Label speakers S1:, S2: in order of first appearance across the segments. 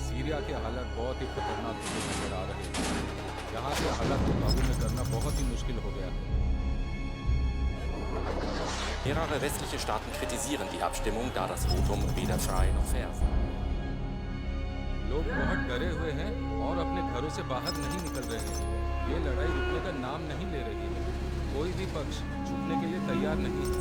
S1: Syria के हालात बहुत ही खतरनाक होते नजर आ रहे हैं। यहाँ से हालात को काबू में करना बहुत ही मुश्किल हो गया है।
S2: Mehrere westliche Staaten kritisieren die Abstimmung, da das Votum weder frei noch fair war.
S1: लोग बहुत डरे हुए हैं और अपने घरों से बाहर नहीं निकल रहे हैं। ये लड़ाई रुकने का नाम नहीं ले रही है। कोई भी पक्ष झुकने के लिए तैयार नहीं है।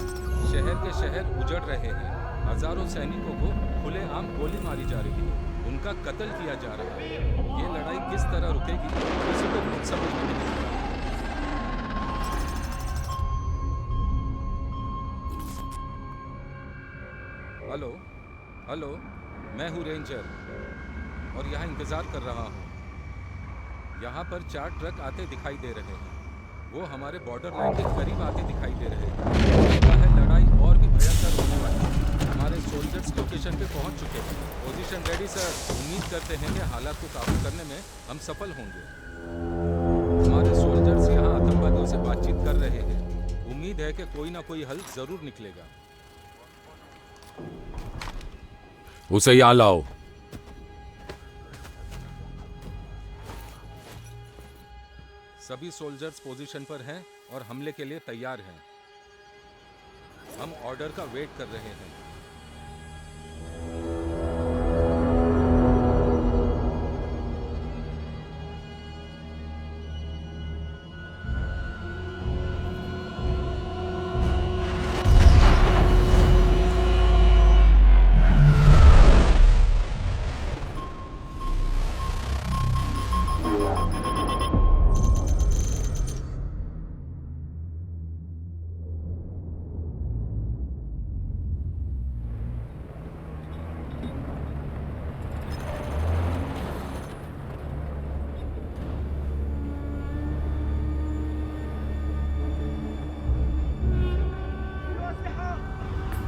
S1: शहर के शहर उजड़ रहे हैं। हजारों सैनिकों को खुलेआम गोली मारी जा रही है। उनका कत्ल किया जा रहा है। ये लड़ाई किस तरह रुकेगी किसी को कुछ समझ में नहीं आ रहा। हेलो हेलो, मैं हूँ रेंजर और यहाँ इंतज़ार कर रहा हूँ। यहाँ पर 4 ट्रक आते दिखाई दे रहे हैं। वो हमारे बॉर्डर लाइन के करीब आते दिखाई दे रहे हैं। लगता है लड़ाई और भी भयंकर होने वाली है। हमारे सोल्जर्स लोकेशन पे पहुँच चुके हैं। Position ready sir. उम्मीद करते हैं कि हालात को काबू करने में हम सफल होंगे। हमारे सोल्जर्स यहाँ आतंकवादियों से बातचीत कर रहे हैं। उम्मीद है कि कोई ना कोई हल जरूर निकलेगा।
S3: उसे यहाँ लाओ।
S1: सभी सोल्जर्स पोजीशन पर हैं और हमले के लिए तैयार हैं। हम ऑर्डर का वेट कर रहे हैं।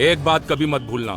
S3: एक बात कभी मत भूलना,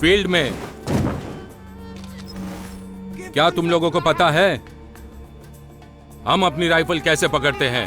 S3: फील्ड में क्या तुम लोगों को पता है हम अपनी राइफल कैसे पकड़ते हैं?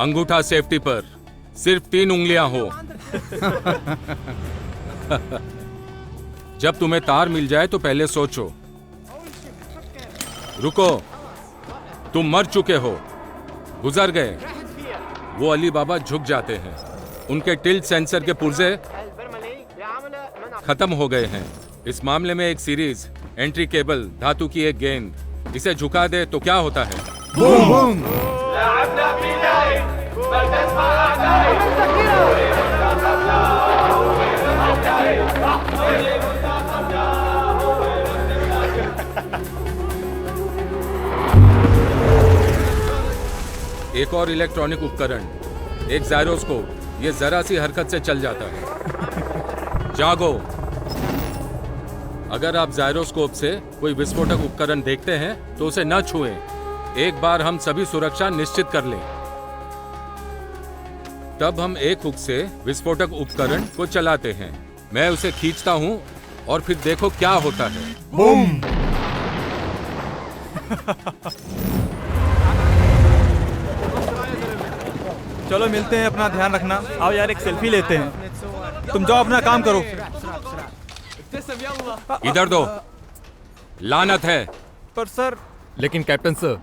S3: अंगूठा सेफ्टी पर, सिर्फ 3 उंगलियां हो। जब तुम्हें तार मिल जाए तो पहले सोचो। रुको, तुम मर चुके हो, गुजर गए। वो अली बाबा झुक जाते हैं। उनके टिल्ट सेंसर के पुर्जे खत्म हो गए हैं। इस मामले में एक सीरीज एंट्री केबल धातु की एक गेंद इसे झुका दे तो क्या होता है?
S4: Boom boom.
S1: एक और इलेक्ट्रॉनिक उपकरण, एक जायरोस्कोप, ये जरा सी हरकत से चल जाता है। जागो। अगर आप जायरोस्कोप से कोई विस्फोटक उपकरण देखते हैं तो उसे न छुएं। एक बार हम सभी सुरक्षा निश्चित कर लें, तब हम एक हुक से विस्फोटक उपकरण को चलाते हैं। मैं उसे खींचता हूं और फिर देखो क्या होता है।
S4: बूम.
S5: चलो मिलते हैं, अपना ध्यान रखना। आओ यार एक सेल्फी लेते हैं। तुम जाओ अपना काम करो।
S3: इधर दो, लानत है।
S5: पर सर।
S3: लेकिन कैप्टन सर,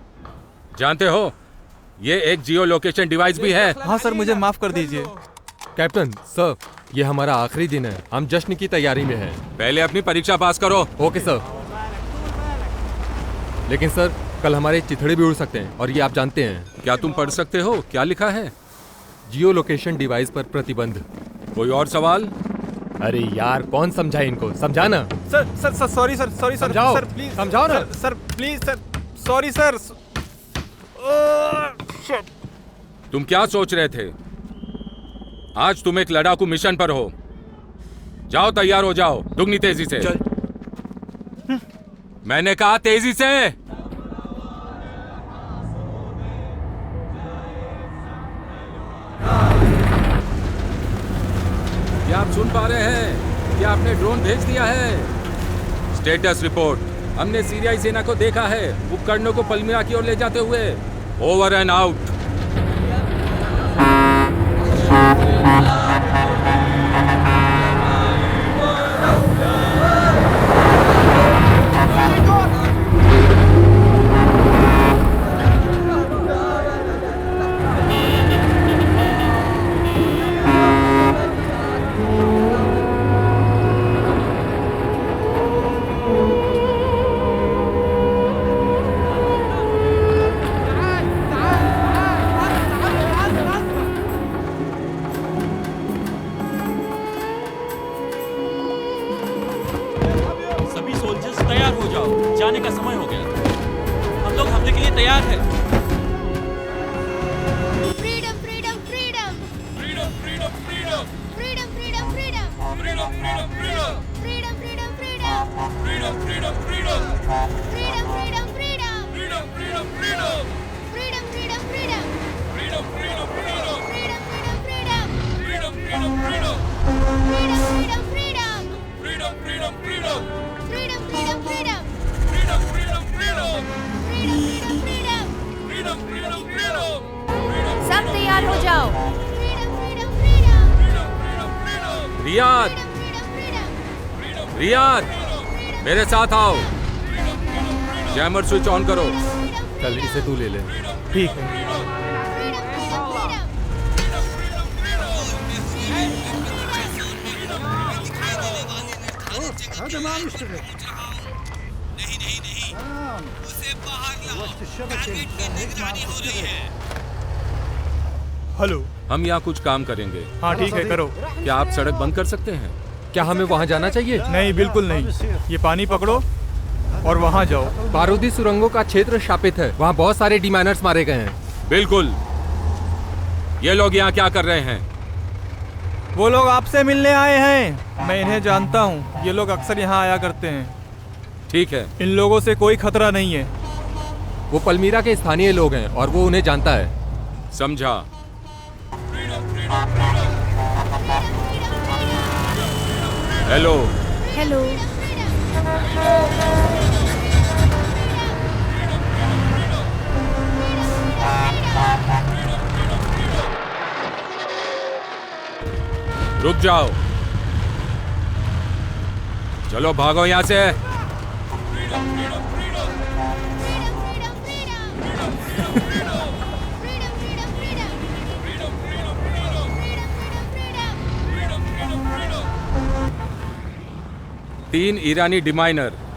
S3: जानते हो ये एक जियो लोकेशन डिवाइस भी है।
S5: हाँ सर, मुझे माफ कर दीजिए।
S6: कैप्टन सर, ये हमारा आखिरी दिन है, हम जश्न की तैयारी में हैं।
S3: पहले अपनी परीक्षा पास करो।
S6: Okay sir. लेकिन सर, कल हमारे चिथड़े भी उड़ सकते हैं और ये आप जानते हैं।
S1: क्या तुम पढ़ सकते हो? क्या लिखा है?
S6: जियो लोकेशन डिवाइस पर प्रतिबंध।
S1: कोई और सवाल?
S6: अरे यार, कौन समझाए इनको? समझाना।
S5: Sir sir sir sorry sir, sorry sir.
S6: समझाओ
S5: सर प्लीज
S6: समझाओ ना।
S5: Sir please sir, sorry sir.
S1: तुम क्या सोच रहे थे? आज तुम एक लड़ाकू मिशन पर हो।
S3: जाओ तैयार हो जाओ, दुगनी तेजी से।
S5: चल।
S3: मैंने कहा तेजी से। क्या आप सुन पा रहे हैं? क्या आपने ड्रोन भेज दिया है? Status report. हमने सीरियाई सेना को देखा है, उपकरणों को पल्मीरा की ओर ले जाते हुए। Over and out.
S7: सभी सोल्जर्स तैयार हो जाओ, जाने का समय हो गया। हम लोग हमले के लिए तैयार हैं।
S8: Freedom, freedom, freedom.
S3: Freedom freedom freedom
S8: Freedom, freedom, freedom.
S3: Freedom freedom freedom
S8: Freedom, freedom, freedom.
S3: Freedom freedom freedom
S8: Freedom, freedom, freedom.
S3: Freedom freedom freedom
S8: Freedom, freedom, freedom.
S3: Freedom freedom freedom
S8: Freedom, freedom, freedom.
S3: Freedom freedom freedom
S8: Freedom, freedom, freedom.
S3: Freedom freedom freedom
S8: Freedom, freedom, freedom.
S3: Freedom freedom freedom
S8: Freedom, freedom, freedom.
S3: Freedom freedom freedom
S8: सब तैयार हो जाओ। Freedom, freedom, freedom.
S3: Riyadh,
S8: Freedom, freedom, freedom.
S3: Riyadh, मेरे साथ आओ। Jammer switch on करो।
S6: चल इसे तू ले ले।
S5: ठीक है।
S8: Freedom, freedom, freedom.
S5: हेलो।
S3: हम यहाँ कुछ काम करेंगे।
S5: हाँ ठीक है, करो।
S3: क्या आप सड़क बंद कर सकते हैं?
S6: क्या हमें वहाँ जाना चाहिए?
S5: नहीं, बिल्कुल नहीं। ये पानी पकड़ो और वहाँ जाओ।
S6: बारूदी सुरंगों का क्षेत्र शापित है, वहाँ बहुत सारे डिमाइनर्स मारे गए हैं।
S3: बिल्कुल। ये लोग यहाँ क्या कर रहे हैं?
S5: वो लोग आपसे मिलने आए हैं। मैं इन्हें जानता हूँ, ये लोग अक्सर यहाँ आया करते हैं।
S3: ठीक है।
S5: इन लोगों से कोई खतरा नहीं है।
S6: वो पल्मीरा के स्थानीय लोग हैं और वो उन्हें जानता है।
S3: समझा। हेलो।
S8: हेलो।
S3: रुक जाओ। चलो भागो यहाँ से। तीन ईरानी डिमाइनर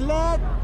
S4: 3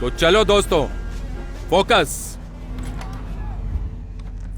S3: तो चलो दोस्तों, फोकस।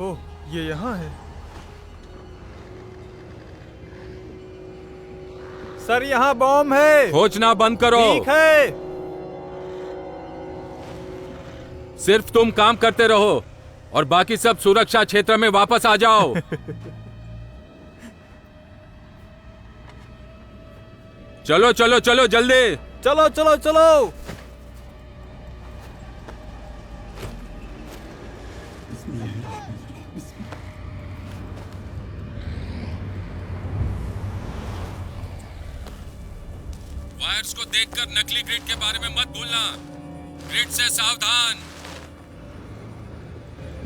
S5: ओह, ये यहाँ है। सर, यहाँ बॉम्ब है।
S3: खोजना बंद करो।
S5: ठीक है।
S3: सिर्फ तुम काम करते रहो और बाकी सब सुरक्षा क्षेत्र में वापस आ जाओ। चलो चलो चलो जल्दी।
S5: चलो चलो चलो।
S3: वायर्स को देखकर नकली ग्रिड के बारे में मत भूलना। ग्रिड से सावधान।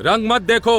S3: रंग मत देखो,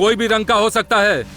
S3: कोई भी रंग का हो सकता है।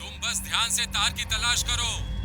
S3: तुम बस ध्यान से तार की तलाश करो।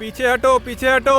S5: पीछे हटो, पीछे हटो।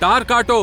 S3: तार काटो।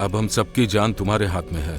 S3: अब हम सबकी जान तुम्हारे हाथ में है।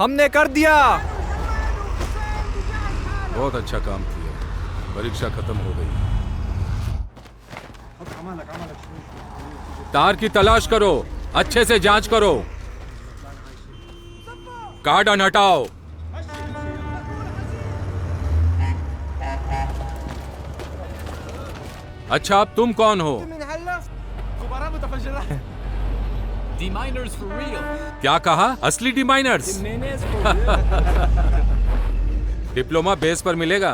S5: हमने कर दिया।
S3: बहुत अच्छा काम किया। परीक्षा खत्म हो गई। तार की तलाश करो, अच्छे से जांच करो। कार्डन हटाओ। अच्छा, अब तुम कौन हो?
S7: D-miners for real.
S3: क्या कहा? असली डी माइनर्स? डिप्लोमा बेस पर मिलेगा।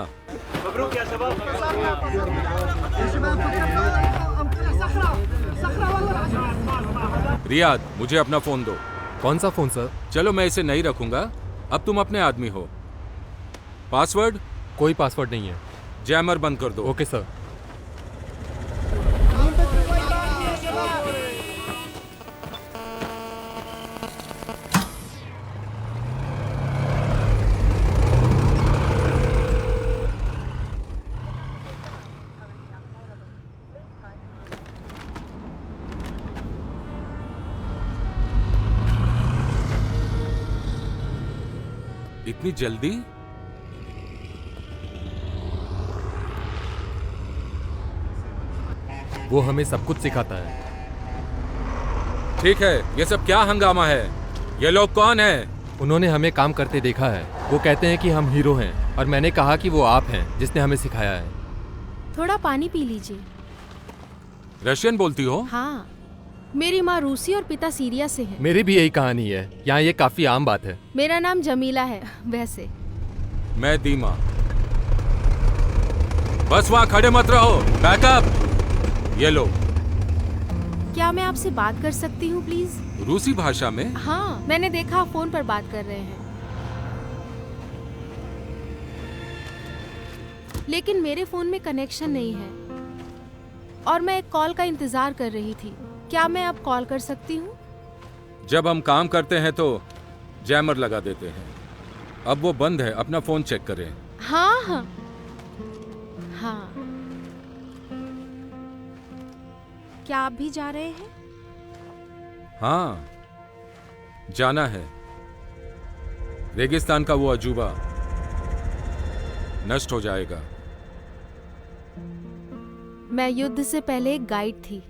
S3: रियाद, मुझे अपना फोन दो।
S6: कौन सा फोन सर?
S3: चलो, मैं इसे नहीं रखूंगा। अब तुम अपने आदमी हो। पासवर्ड?
S6: कोई पासवर्ड नहीं है।
S3: जैमर बंद कर दो।
S6: Okay sir.
S3: इतनी जल्दी?
S6: वो हमें सब कुछ सिखाता है।
S3: ठीक है, ये सब क्या हंगामा है? ये लोग कौन हैं?
S6: उन्होंने हमें काम करते देखा है। वो कहते हैं कि हम हीरो हैं और मैंने कहा कि वो आप हैं जिसने हमें सिखाया है।
S8: थोड़ा पानी पी लीजिए।
S3: रशियन बोलती हो?
S8: हाँ, मेरी माँ रूसी और पिता सीरिया से हैं।
S6: मेरी भी यही कहानी है। यहाँ ये काफी आम बात है।
S8: मेरा नाम जमीला है वैसे।
S3: मैं दीमा। बस वहां खड़े मत रहो। बैकअप। ये लो।
S8: क्या मैं आपसे बात कर सकती हूँ प्लीज?
S3: रूसी भाषा में?
S8: हाँ, मैंने देखा आप फोन पर बात कर रहे हैं। लेकिन मेरे फोन में कनेक्शन नहीं है और मैं एक कॉल का इंतजार कर रही थी। क्या मैं अब कॉल कर सकती हूँ?
S3: जब हम काम करते हैं तो जैमर लगा देते हैं। अब वो बंद है, अपना फोन चेक करें।
S8: हाँ हाँ हाँ। क्या आप भी जा रहे हैं?
S3: हाँ, जाना है। रेगिस्तान का वो अजूबा नष्ट हो जाएगा।
S8: मैं युद्ध से पहले एक गाइड थी।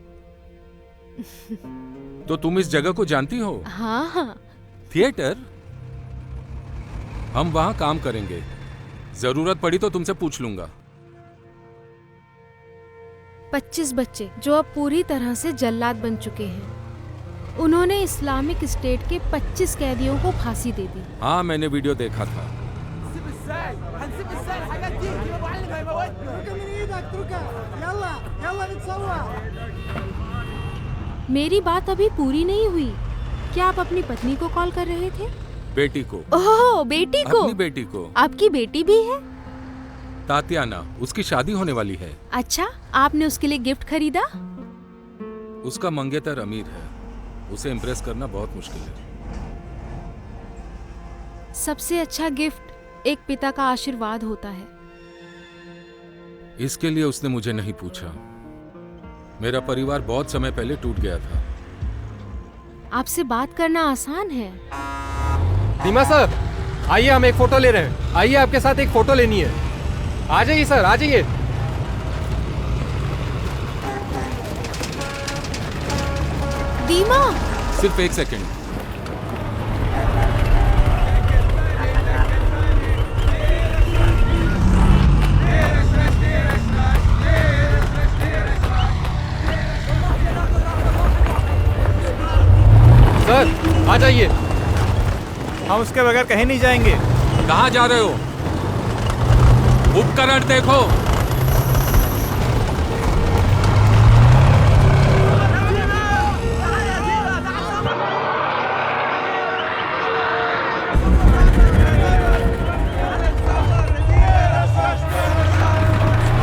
S3: तो तुम इस जगह को जानती हो?
S8: हाँ हाँ।
S3: थिएटर? हम वहां काम करेंगे। जरूरत पड़ी तो तुमसे पूछ लूंगा।
S8: 25 बच्चे जो अब पूरी तरह से जल्लाद बन चुके हैं। उन्होंने इस्लामिक स्टेट के 25 कैदियों को फांसी दे दी।
S3: हाँ, मैंने वीडियो देखा था।
S8: मेरी बात अभी पूरी नहीं हुई। क्या आप अपनी पत्नी को कॉल कर रहे थे?
S3: बेटी को।
S8: ओह, बेटी को?
S3: अपनी बेटी को।
S8: आपकी बेटी भी है?
S3: तातियाना, उसकी शादी होने वाली है।
S8: अच्छा, आपने उसके लिए गिफ्ट खरीदा?
S3: उसका मंगेतर अमीर है। उसे इम्प्रेस करना बहुत मुश्किल है।
S8: सबसे अच्छा गिफ्ट एक पिता का आशीर्वाद होता है।
S3: इसके लिए उसने मुझे नहीं पूछा। मेरा परिवार बहुत समय पहले टूट गया था।
S8: आपसे बात करना आसान है।
S6: दीमा सर, आइए, हम एक फोटो ले रहे हैं। आइए, आपके साथ एक फोटो लेनी है। आ जाइए सर, आ जाइए।
S8: दीमा,
S3: सिर्फ एक सेकंड।
S5: हम उसके बगैर कहीं नहीं जाएंगे।
S3: कहाँ जा रहे हो? उपकरण देखो।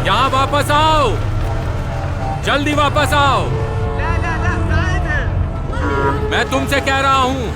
S3: यहाँ वापस आओ, जल्दी वापस आओ। मैं तुमसे कह रहा हूं।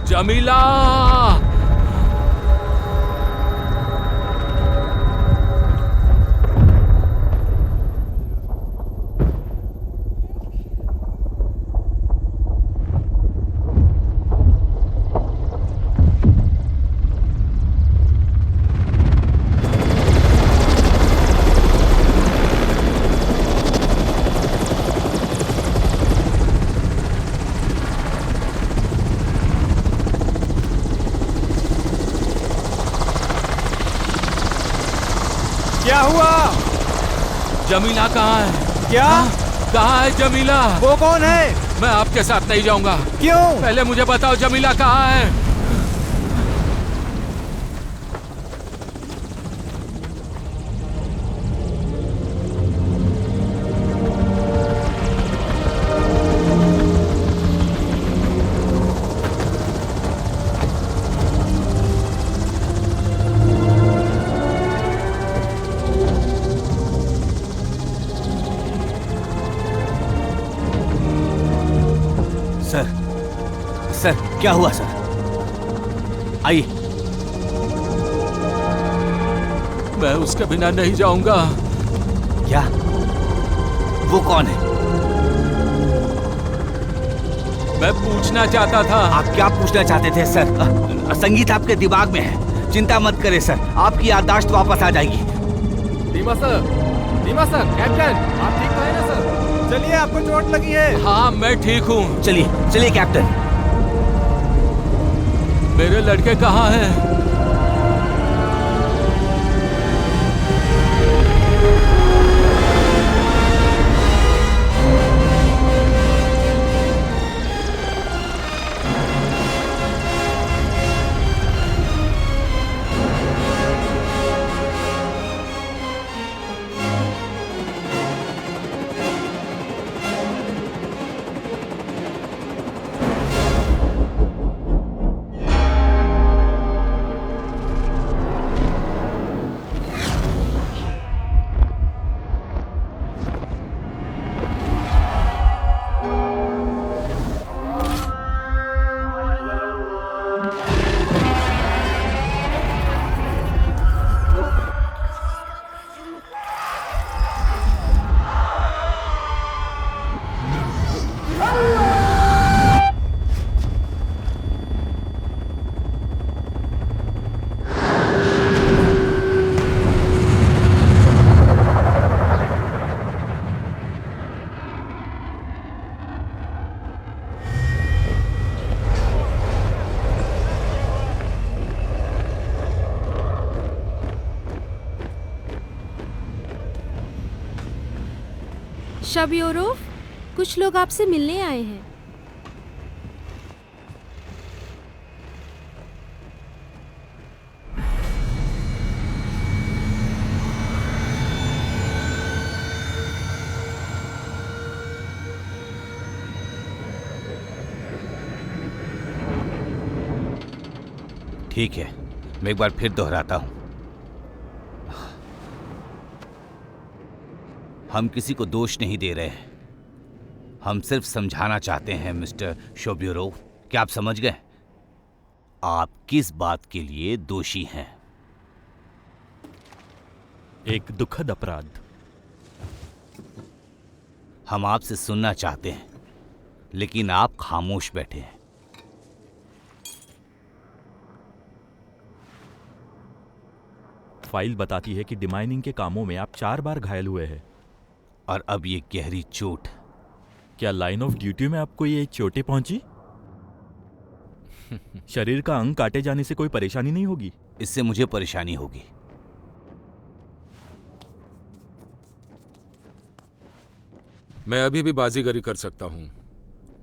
S3: जमीला!
S5: क्या हुआ?
S3: जमीला कहाँ है?
S5: क्या?
S3: कहाँ है जमीला?
S5: वो कौन है?
S3: मैं आपके साथ नहीं जाऊंगा।
S5: क्यों?
S3: पहले मुझे बताओ जमीला कहाँ है?
S9: सर, क्या हुआ सर? आइए।
S3: मैं उसके बिना नहीं जाऊंगा।
S9: क्या? वो कौन है?
S3: मैं पूछना चाहता था।
S9: आप क्या पूछना चाहते थे सर? संगीत आपके दिमाग में है, चिंता मत करें सर, आपकी याददाश्त वापस आ जाएगी।
S6: दीमा सर, कैप्टन, आप ठीक तो है ना सर?
S5: चलिए, आपको चोट लगी है।
S3: हाँ, मैं ठीक हूँ।
S9: चलिए चलिए कैप्टन।
S3: मेरे लड़के कहाँ हैं?
S8: शब्योरोव, कुछ लोग आपसे मिलने आए हैं।
S9: ठीक है, मैं एक बार फिर दोहराता हूं, हम किसी को दोष नहीं दे रहे हैं, हम सिर्फ समझाना चाहते हैं मिस्टर शोब्योरोव। क्या आप समझ गए? आप किस बात के लिए दोषी हैं?
S7: एक दुखद अपराध।
S9: हम आपसे सुनना चाहते हैं, लेकिन आप खामोश बैठे हैं।
S7: फाइल बताती है कि डिमाइनिंग के कामों में आप 4 बार घायल हुए हैं।
S9: और अब ये गहरी चोट।
S7: क्या लाइन ऑफ ड्यूटी में आपको ये चोटें पहुंची? शरीर का अंग काटे जाने से कोई परेशानी नहीं होगी?
S9: इससे मुझे परेशानी होगी।
S3: मैं अभी भी बाजीगरी कर सकता हूँ,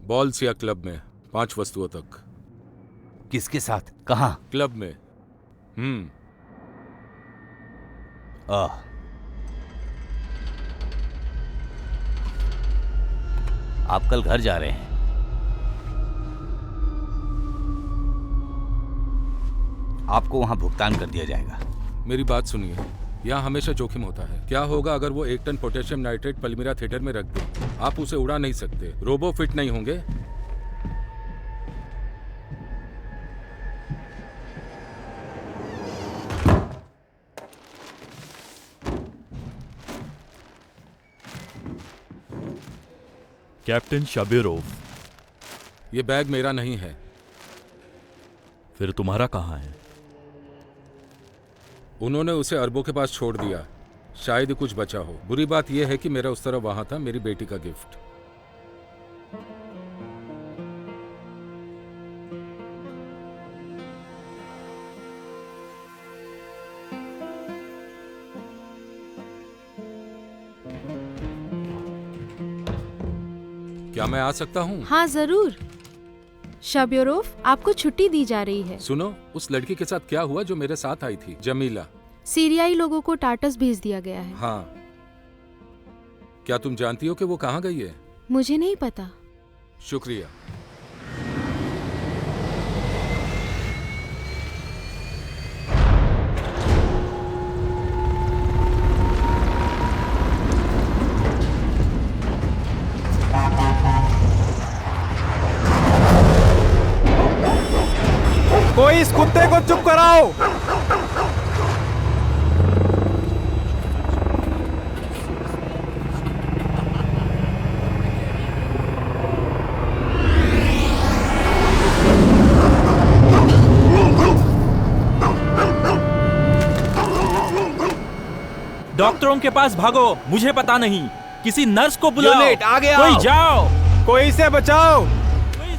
S3: बॉल्स या क्लब में 5 वस्तुओं तक।
S9: किसके साथ? कहाँ?
S3: क्लब में।
S9: आप कल घर जा रहे हैं? आपको वहां भुगतान कर दिया जाएगा।
S3: मेरी बात सुनिए, यहाँ हमेशा जोखिम होता है। क्या होगा अगर वो 1 टन पोटेशियम नाइट्रेट पल्मिरा थिएटर में रख दे? आप उसे उड़ा नहीं सकते, रोबो फिट नहीं होंगे।
S7: कैप्टन शब्योरोव,
S3: ये बैग मेरा नहीं है।
S7: फिर तुम्हारा कहाँ है?
S3: उन्होंने उसे अरबों के पास छोड़ दिया, शायद ही कुछ बचा हो। बुरी बात यह है कि मेरा उस तरफ वहां था, मेरी बेटी का गिफ्ट। क्या मैं आ सकता हूँ?
S8: हाँ जरूर। शब्योरोव, आपको छुट्टी दी जा रही है।
S3: सुनो, उस लड़की के साथ क्या हुआ जो मेरे साथ आई थी, जमीला?
S8: सीरियाई लोगों को टाटस भेज दिया गया है।
S3: हाँ, क्या तुम जानती हो कि वो कहाँ गई है?
S8: मुझे नहीं पता।
S3: शुक्रिया।
S5: कोई इस कुत्ते को चुप कराओ।
S7: डॉक्टरों के पास भागो, मुझे पता नहीं। किसी नर्स को बुलाओ।
S9: यूनिट, आगे आओ।
S7: कोई जाओ।
S5: कोई इसे बचाओ।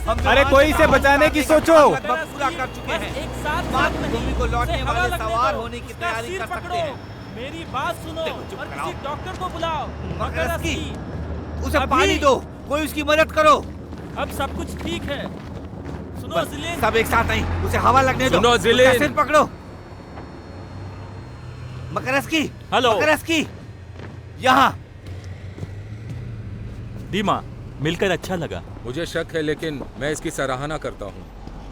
S5: अरे कोई इसे बचाने की सोचो।
S9: पूरा कर चुके हैं। मातृभूमि को लौटने वाले सवार होने की तैयारी कर सकते हैं।
S7: मेरी बात सुनो और किसी डॉक्टर को बुलाओ।
S9: मकरस्की, उसे पानी दो, कोई उसकी मदद करो।
S7: अब सब कुछ ठीक है। सुनो जिलेन,
S9: सब एक साथ नहीं, उसे हवा लगने दो।
S3: सुनो जिलेन,
S9: उसका सिर पकड़ो। मकरस्की,
S7: हेलो
S9: मकरस्की, यहाँ।
S7: दीमा, मिलकर अच्छा लगा।
S3: मुझे शक है, लेकिन मैं इसकी सराहना करता हूँ।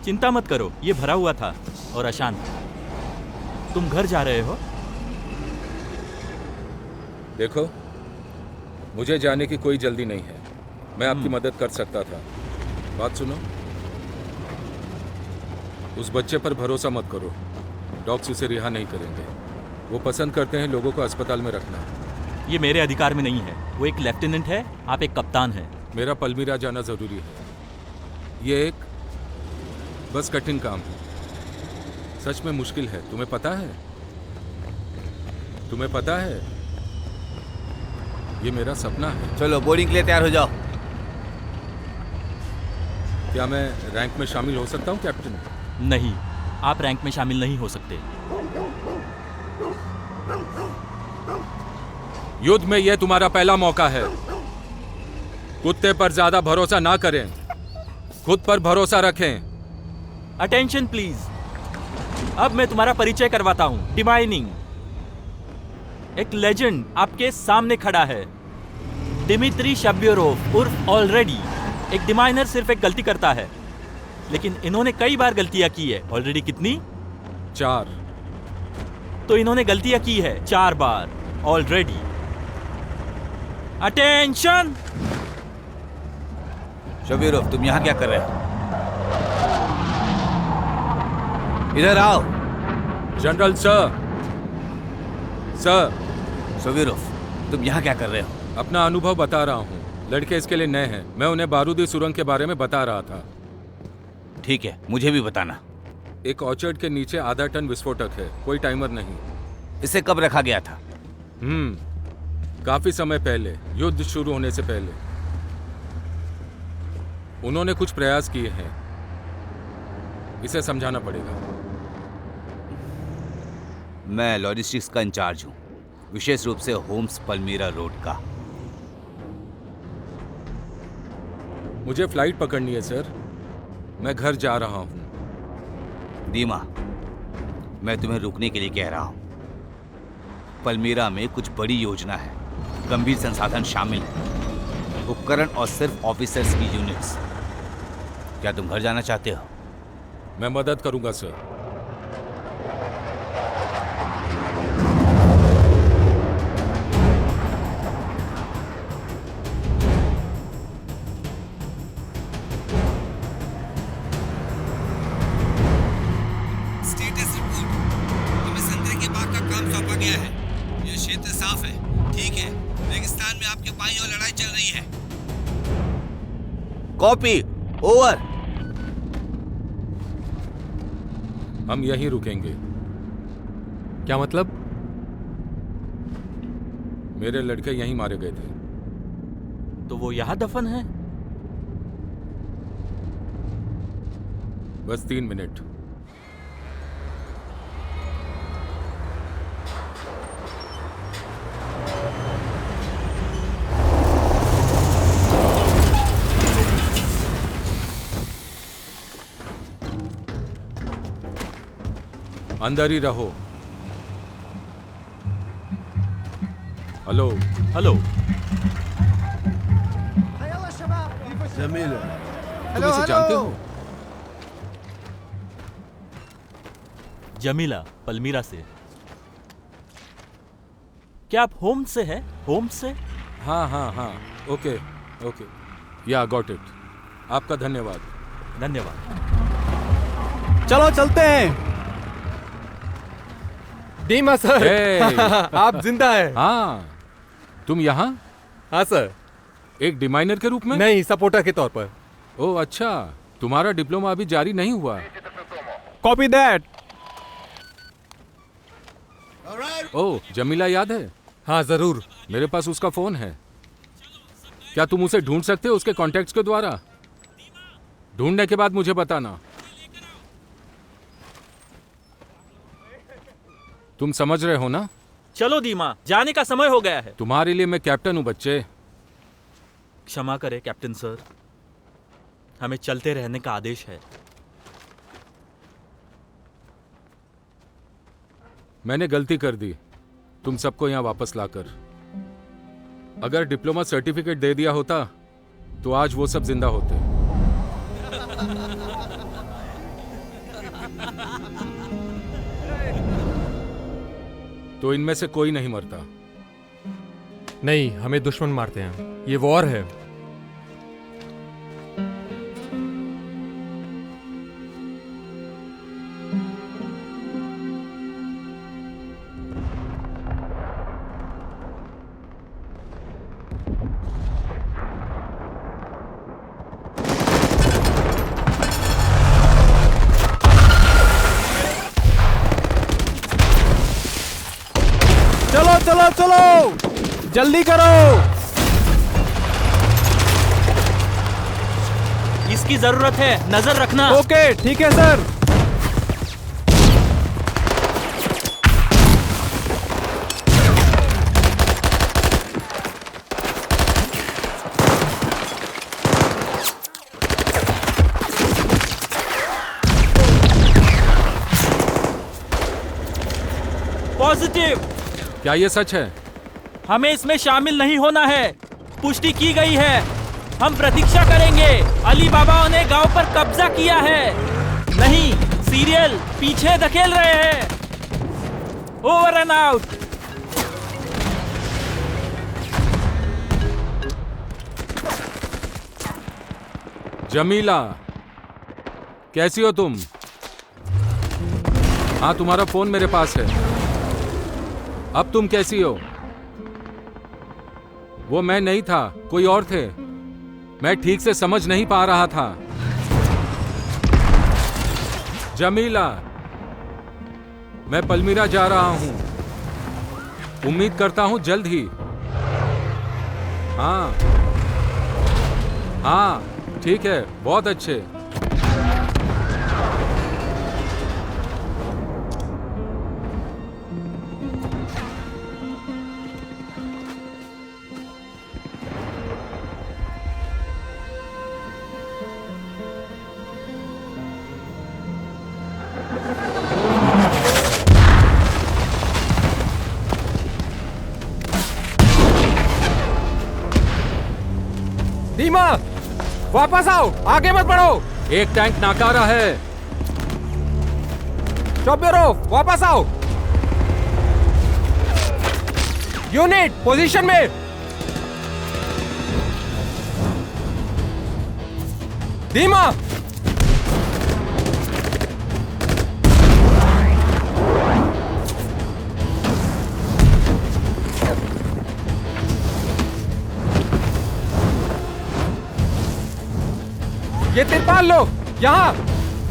S7: चिंता मत करो, ये भरा हुआ था और अशांत। तुम घर जा रहे हो?
S3: देखो, मुझे जाने की कोई जल्दी नहीं है। मैं आपकी मदद कर सकता था। बात सुनो, उस बच्चे पर भरोसा मत करो। डॉक्स उसे रिहा नहीं करेंगे। वो पसंद करते हैं लोगों को अस्पताल में रखना।
S7: ये मेरे अधिकार में नहीं है। वो एक लेफ्टिनेंट है, आप एक कप्तान हैं।
S3: मेरा पल्मीरा जाना जरूरी है। ये एक बस कठिन काम है, सच में मुश्किल है। तुम्हें पता है? तुम्हें पता है, ये मेरा सपना है।
S9: चलो बोर्डिंग के लिए तैयार हो जाओ।
S3: क्या मैं रैंक में शामिल हो सकता हूँ कैप्टन?
S7: नहीं, आप रैंक में शामिल नहीं हो सकते।
S3: युद्ध में यह तुम्हारा पहला मौका है। कुत्ते पर ज्यादा भरोसा ना करें, खुद पर भरोसा रखें।
S7: Attention please. अब मैं तुम्हारा परिचय करवाता हूं। डिमाइनिंग। एक लेजेंड आपके सामने खड़ा है, दिमित्री शब्योरोव उर्फ ऑलरेडी। एक डिमाइनर सिर्फ एक गलती करता है, लेकिन इन्होंने कई बार गलतियां की है। ऑलरेडी कितनी?
S3: 4।
S7: तो इन्होंने गलतियां की है 4 बार ऑलरेडी। अटेंशन।
S9: शबीरोव, तुम यहाँ क्या कर रहे हो? इधर आओ।
S3: General sir. सर।
S9: शबीरोव, तुम यहाँ क्या कर रहे हो?
S3: अपना अनुभव बता रहा हूँ। लड़के इसके लिए नए हैं। मैं उन्हें बारूदी सुरंग के बारे में बता रहा था।
S9: ठीक है, मुझे भी बताना।
S3: एक ऑर्चर्ड के नीचे आधा टन विस्फोटक है, कोई टाइमर नहीं।
S9: इसे कब रखा गया था?
S3: काफी समय पहले, युद्ध शुरू होने से पहले। उन्होंने कुछ प्रयास किए हैं, इसे समझाना पड़ेगा।
S9: मैं लॉजिस्टिक्स का इंचार्ज हूँ, विशेष रूप से होम्स पल्मीरा रोड का।
S3: मुझे फ्लाइट पकड़नी है सर, मैं घर जा रहा हूँ।
S9: दीमा, मैं तुम्हें रुकने के लिए कह रहा हूँ। पल्मीरा में कुछ बड़ी योजना है, गंभीर संसाधन शामिल है, उपकरण और सिर्फ ऑफिसर्स की यूनिट्स। क्या तुम घर जाना चाहते हो?
S3: मैं मदद करूंगा सर।
S9: Status report. हमें संतरे के बाग का काम सौंपा गया है। यह क्षेत्र साफ है। ठीक है, रेगिस्तान में आपके बाईं ओर लड़ाई चल रही है। कॉपी। ओवर।
S3: हम यहीं रुकेंगे।
S6: क्या मतलब?
S3: मेरे लड़के यहीं मारे गए थे।
S7: तो वो यहां दफन है?
S3: बस 3 मिनट। अंदर ही रहो। हेलो।
S7: हेलो।
S10: जमीला,
S3: तुम इसे जानते हो?
S7: जमीला, पल्मीरा से। क्या आप होम से हैं? होम से?
S3: हाँ। ओके। या गॉट इट। आपका धन्यवाद।
S7: धन्यवाद।
S5: चलो चलते हैं।
S6: डीमा सर। आप जिंदा है?
S3: हाँ। तुम यहाँ?
S6: हाँ सर।
S3: एक डिमाइनर के रूप में?
S6: नहीं, सपोर्टर के तौर पर।
S3: ओह अच्छा, तुम्हारा डिप्लोमा अभी जारी नहीं हुआ।
S5: Copy that.
S3: ओह, जमीला याद है?
S6: हाँ जरूर।
S3: मेरे पास उसका फोन है। क्या तुम उसे ढूंढ सकते हो उसके कॉन्टैक्ट्स के द्वारा? ढूंढने के बाद मुझे बताना। तुम समझ रहे हो ना?
S7: चलो दीमा, जाने का समय हो गया है।
S3: तुम्हारे लिए मैं कैप्टन हूं बच्चे।
S7: क्षमा करें कैप्टन सर, हमें चलते रहने का आदेश है।
S3: मैंने गलती कर दी तुम सबको यहां वापस लाकर। अगर डिप्लोमा सर्टिफिकेट दे दिया होता तो आज वो सब जिंदा होते। तो इनमें से कोई नहीं मरता।
S6: नहीं, हमें दुश्मन मारते हैं, ये वॉर है।
S5: चलो जल्दी करो।
S7: इसकी जरूरत है, नजर रखना।
S5: ओके ठीक है सर।
S7: पॉजिटिव।
S3: क्या ये सच है?
S7: हमें इसमें शामिल नहीं होना है। पुष्टि की गई है। हम प्रतीक्षा करेंगे। अली बाबाओं ने गांव पर कब्जा किया है। नहीं, सीरियल पीछे धकेल रहे हैं। Over and out.
S3: जमीला, कैसी हो तुम? हाँ, तुम्हारा फोन मेरे पास है। अब तुम कैसी हो? वो मैं नहीं था, कोई और थे। मैं ठीक से समझ नहीं पा रहा था। जमीला, मैं पल्मीरा जा रहा हूं। उम्मीद करता हूं जल्द ही। हाँ हाँ, ठीक है, बहुत अच्छे।
S6: दीमा, वापस आओ, आगे मत बढ़ो।
S3: एक टैंक नाकारा है।
S6: शोब्योरोव, वापस आओ। यूनिट पोजीशन में। दीमा, ये तिरपाल लो, यहाँ।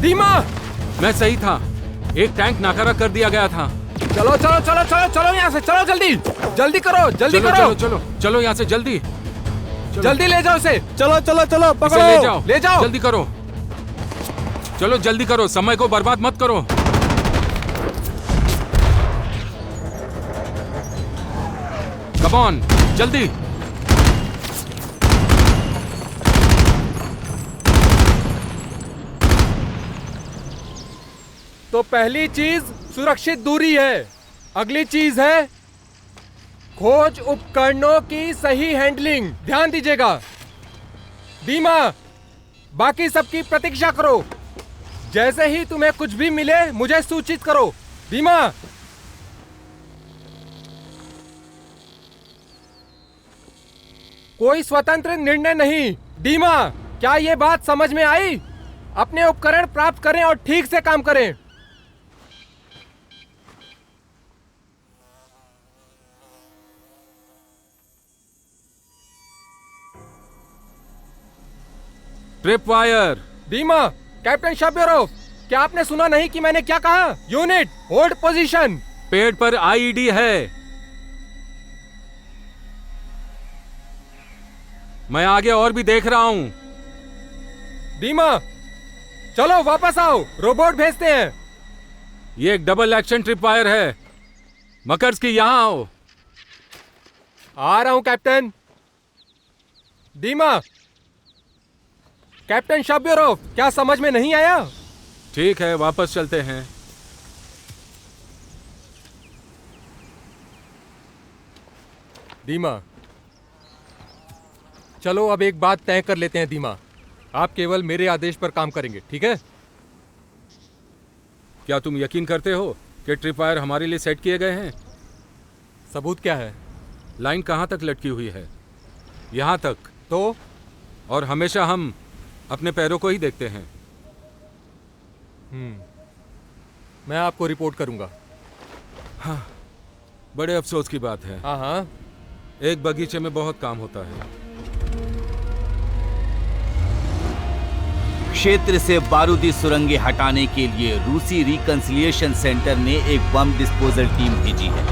S6: दीमा,
S3: मैं सही था, एक टैंक नाकारा कर दिया गया था।
S6: चलो चलो चलो चलो चलो यहाँ से, चलो जल्दी जल्दी करो, जल्दी
S3: चलो
S6: करो।
S3: चलो चलो चलो यहाँ से जल्दी।
S6: जल्दी ले जाओ इसे।
S5: चलो चलो चलो,
S3: इसे
S5: पकड़ो।
S3: ले जाओ,
S6: ले जाओ।
S3: जल्दी करो। चलो जल्दी करो, समय को बर्बाद मत करो। कम ऑन, जल्दी।
S6: तो पहली चीज सुरक्षित दूरी है। अगली चीज है खोज उपकरणों की सही हैंडलिंग। ध्यान दीजिएगा। दीमा, बाकी सबकी प्रतीक्षा करो। जैसे ही तुम्हें कुछ भी मिले मुझे सूचित करो। दीमा, कोई स्वतंत्र निर्णय नहीं। दीमा, क्या ये बात समझ में आई? अपने उपकरण प्राप्त करें और ठीक से काम करें।
S3: Trip wire.
S6: Dima, captain Shabyorov, क्या आपने सुना नहीं कि मैंने क्या कहा? Unit hold position.
S3: पेड़ पर आईईडी है। मैं आगे और भी देख रहा हूं।
S6: दीमा, चलो वापस आओ, रोबोट भेजते हैं।
S3: ये एक डबल एक्शन ट्रिप वायर है। मकर्स की यहां आओ।
S6: आ रहा हूं कैप्टन। दीमा, कैप्टन शब्योरोव, क्या समझ में नहीं आया?
S3: ठीक है, वापस चलते हैं।
S6: दीमा, चलो अब एक बात तय कर लेते हैं। दीमा, आप केवल मेरे आदेश पर काम करेंगे, ठीक है?
S3: क्या तुम यकीन करते हो कि ट्रिप वायर हमारे लिए सेट किए गए हैं?
S6: सबूत क्या है?
S3: लाइन कहां तक लटकी हुई है? यहां तक।
S6: तो
S3: और हमेशा हम अपने पैरों को ही देखते हैं।
S6: मैं आपको रिपोर्ट करूंगा।
S3: हाँ, बड़े अफसोस की बात है।
S6: हाँ हाँ,
S3: एक बगीचे में बहुत काम होता है।
S9: क्षेत्र से बारूदी सुरंगें हटाने के लिए रूसी रिकंसिलिएशन सेंटर ने एक बम डिस्पोजल टीम भेजी है।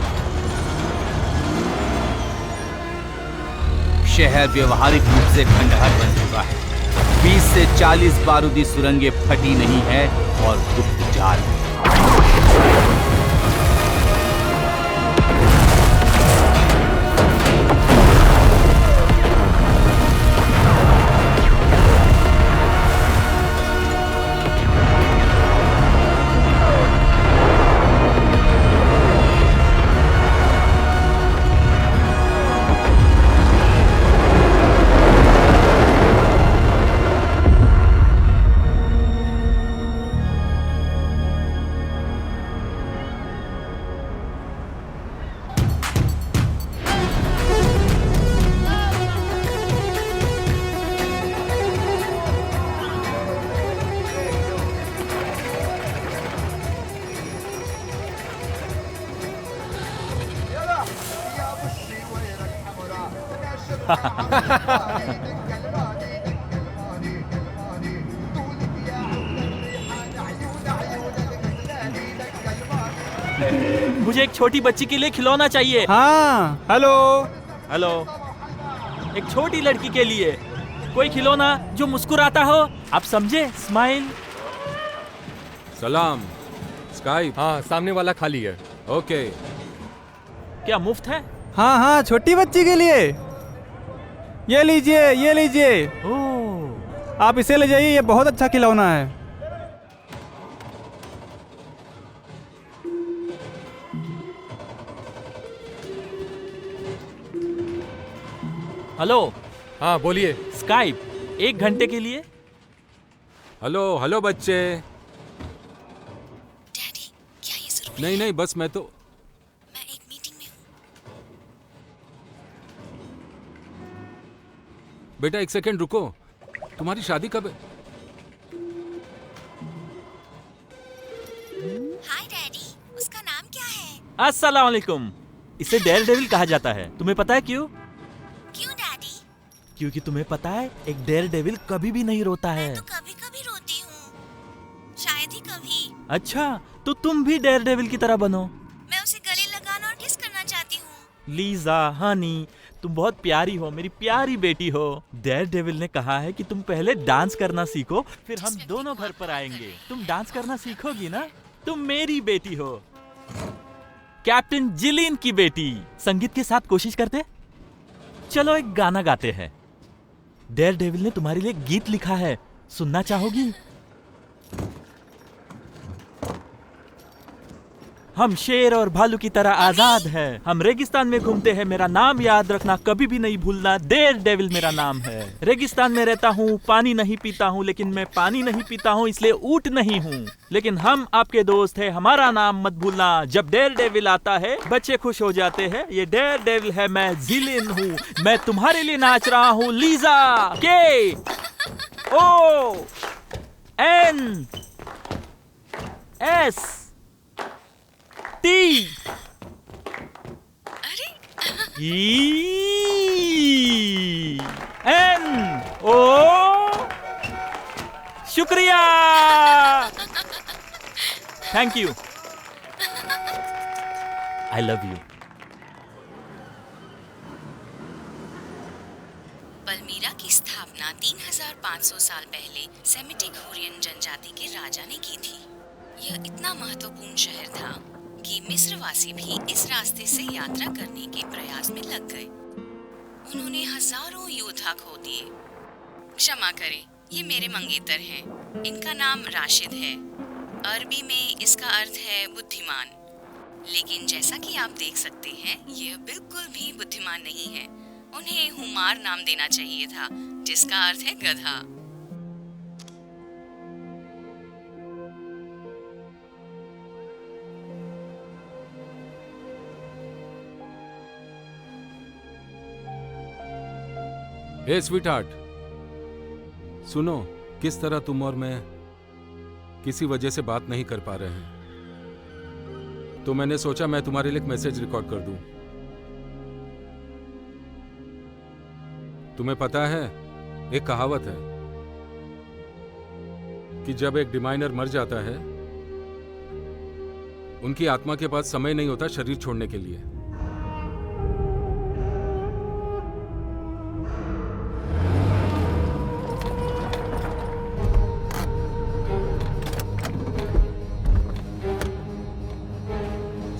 S9: शहर व्यवहारिक रूप से खंडहर बन चुका है। 20 से 40 बारूदी सुरंगें फटी नहीं है और गुप्त जाल है।
S7: मुझे एक छोटी बच्ची के लिए खिलौना चाहिए।
S5: हाँ, हेलो।
S7: हेलो, एक छोटी लड़की के लिए कोई खिलौना जो मुस्कुराता हो, आप समझे? स्माइल।
S3: सलाम। स्काइप।
S6: हाँ, सामने वाला खाली है।
S3: ओके।
S7: क्या मुफ्त है?
S5: हाँ हाँ, छोटी बच्ची के लिए। ये लीजिए, ये लीजिए।
S7: ओह,
S5: आप इसे ले जाइए, ये बहुत अच्छा खिलौना है।
S7: हेलो।
S6: हाँ, बोलिए।
S7: स्काइप 1 घंटे के लिए।
S3: हेलो हेलो बच्चे।
S11: डैडी, क्या ये जरूरी
S3: नहीं नहीं, बस मैं तो
S11: मैं एक मीटिंग में हूँ।
S3: बेटा 1 सेकंड रुको। तुम्हारी शादी कब है?
S11: हाय डैडी, उसका नाम क्या है?
S7: अस्सलाम वालेकुम। इसे डेयर डेविल कहा जाता है। तुम्हें पता है क्यों?
S11: क्यों डैडी?
S7: क्योंकि तुम्हें पता है एक डेयर डेविल कभी भी नहीं रोता है।
S11: मैं तो कभी कभी रोती हूँ, शायद ही कभी।
S7: अच्छा, तो तुम भी डेयर डेविल की तरह बनो।
S11: मैं उसे गले लगाना और किस करना चाहती हूँ।
S7: लीजा, हनी, तुम बहुत प्यारी हो, मेरी प्यारी बेटी हो। डेयर डेविल ने कहा है कि तुम पहले डांस करना सीखो, फिर हम दोनों घर पर आएंगे। तुम डांस करना सीखोगी ना? तुम मेरी बेटी हो, कैप्टन जिलीन की बेटी। संगीत के साथ कोशिश करते? चलो एक गाना गाते हैं। डेयर डेविल ने तुम्हारे लिए गीत लिखा है, सुनना चाहोगी? हम शेर और भालू की तरह आजाद हैं। हम रेगिस्तान में घूमते हैं, मेरा नाम याद रखना, कभी भी नहीं भूलना। डेयर डेविल मेरा नाम है। रेगिस्तान में रहता हूँ, पानी नहीं पीता हूँ, लेकिन मैं पानी नहीं पीता हूँ इसलिए ऊंट नहीं हूँ। लेकिन हम आपके दोस्त हैं, हमारा नाम मत भूलना। जब डेयर डेविल आता है बच्चे खुश हो जाते हैं। ये डेयर डेविल है, मैं जिलिन हूँ। मैं तुम्हारे लिए नाच रहा हूँ। Liza, K O N S T E N O. शुक्रिया, thank you, I love you.
S11: Palmyra की स्थापना 3500 साल पहले सेमिटिक हुरियन जनजाति के राजा ने की थी। यह इतना महत्वपूर्ण शहर था कि मिस्रवासी भी इस रास्ते से यात्रा करने के प्रयास में लग गए। उन्होंने हजारों योद्धा खो दिए। क्षमा करें, ये मेरे मंगेतर हैं। इनका नाम राशिद है। अरबी में इसका अर्थ है बुद्धिमान। लेकिन जैसा कि आप देख सकते हैं, यह बिल्कुल भी बुद्धिमान नहीं है। उन्हें हुमार नाम देना चाहिए था, जिसका अर्थ है गधा।
S3: हे स्वीटहार्ट, सुनो, किस तरह तुम और मैं किसी वजह से बात नहीं कर पा रहे हैं, तो मैंने सोचा मैं तुम्हारे लिए एक मैसेज रिकॉर्ड कर दूं। तुम्हें पता है, एक कहावत है कि जब एक डिमाइनर मर जाता है, उनकी आत्मा के पास समय नहीं होता शरीर छोड़ने के लिए।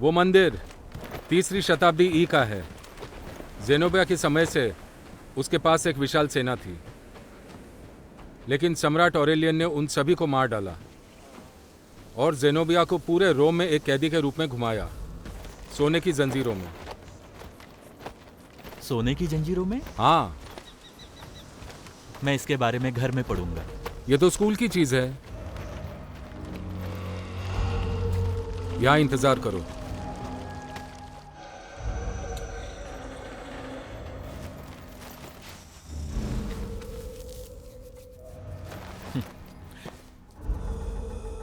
S3: वो मंदिर 3री शताब्दी ई का है। जेनोबिया के समय से उसके पास एक विशाल सेना थी, लेकिन सम्राट ऑरेलियन ने उन सभी को मार डाला और जेनोबिया को पूरे रोम में एक कैदी के रूप में घुमाया, सोने की जंजीरों में।
S7: सोने की जंजीरों में?
S3: हाँ।
S7: मैं इसके बारे में घर में पढ़ूंगा।
S3: ये तो स्कूल की चीज है। यहाँ इंतजार करो।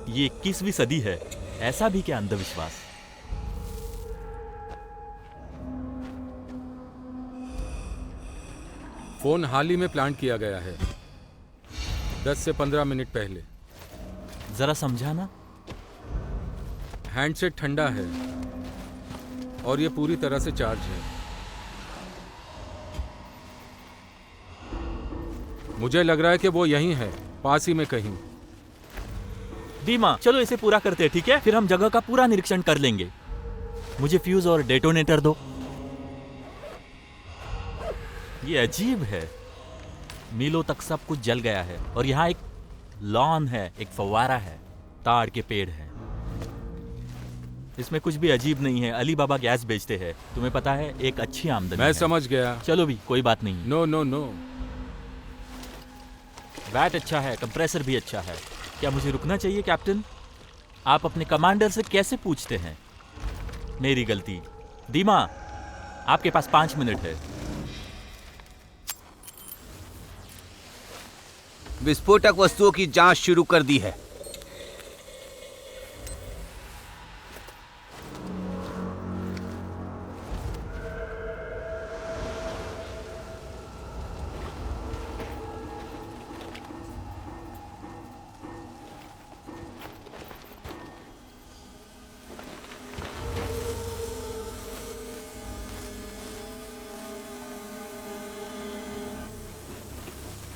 S7: ये 21वीं सदी है, ऐसा भी क्या अंधविश्वास।
S3: फोन हाल ही में प्लांट किया गया है, 10 से 15 मिनट पहले।
S7: जरा समझाना।
S3: हैंडसेट ठंडा है और ये पूरी तरह से चार्ज है। मुझे लग रहा है कि वो यहीं है, पास ही में कहीं।
S7: दीमा, चलो इसे पूरा करते हैं, ठीक है? फिर हम जगह का पूरा निरीक्षण कर लेंगे। मुझे फ्यूज और डेटोनेटर दो। ये अजीब है, मीलों तक सब कुछ जल गया है और यहाँ एक लॉन है, एक फव्वारा है, ताड़ के पेड़ हैं। इसमें कुछ भी अजीब नहीं है। अली बाबा गैस बेचते हैं, तुम्हें पता है, एक अच्छी आमदनी
S3: मैं
S7: है।
S3: समझ गया।
S7: चलो भी, कोई बात नहीं।
S3: No no no.
S7: बैट अच्छा है, कंप्रेसर भी अच्छा है। क्या मुझे रुकना चाहिए कैप्टन? आप अपने कमांडर से कैसे पूछते हैं? मेरी गलती। दीमा, आपके पास 5 मिनट है।
S9: विस्फोटक वस्तुओं की जांच शुरू कर दी है।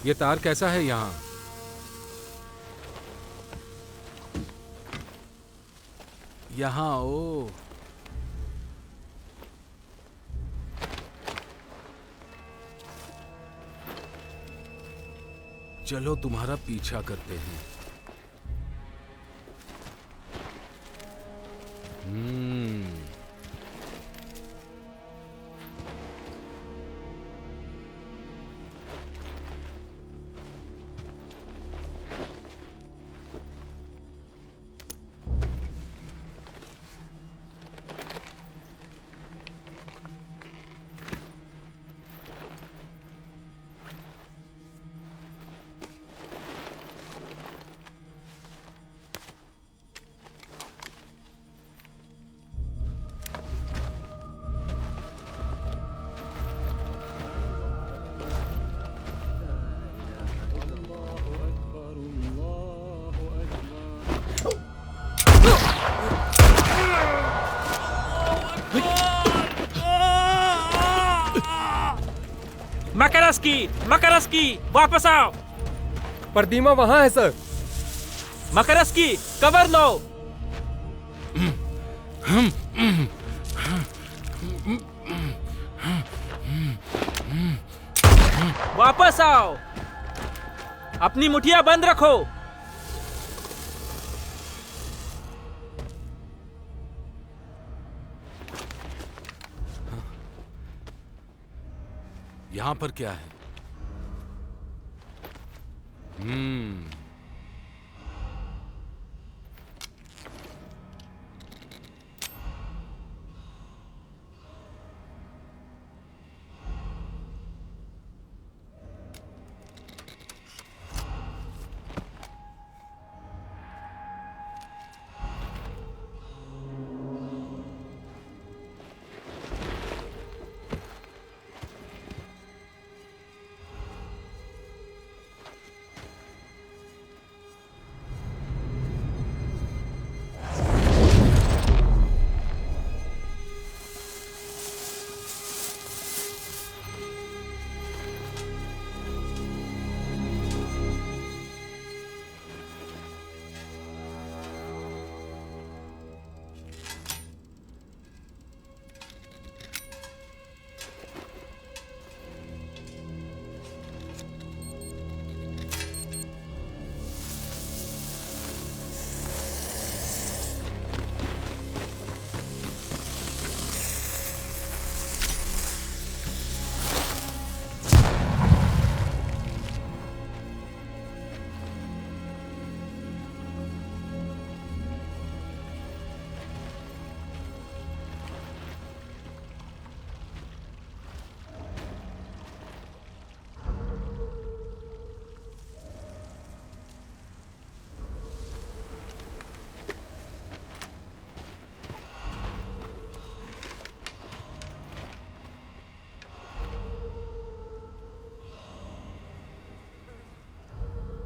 S3: ये तार कैसा है यहाँ? यहाँ ओ, चलो तुम्हारा पीछा करते हैं।
S7: मकरस्की, वापस आओ।
S6: पर दीमा वहां है सर।
S7: मकरस्की, कवर लो। वापस आओ, अपनी मुठिया बंद रखो।
S3: यहाँ पर क्या है?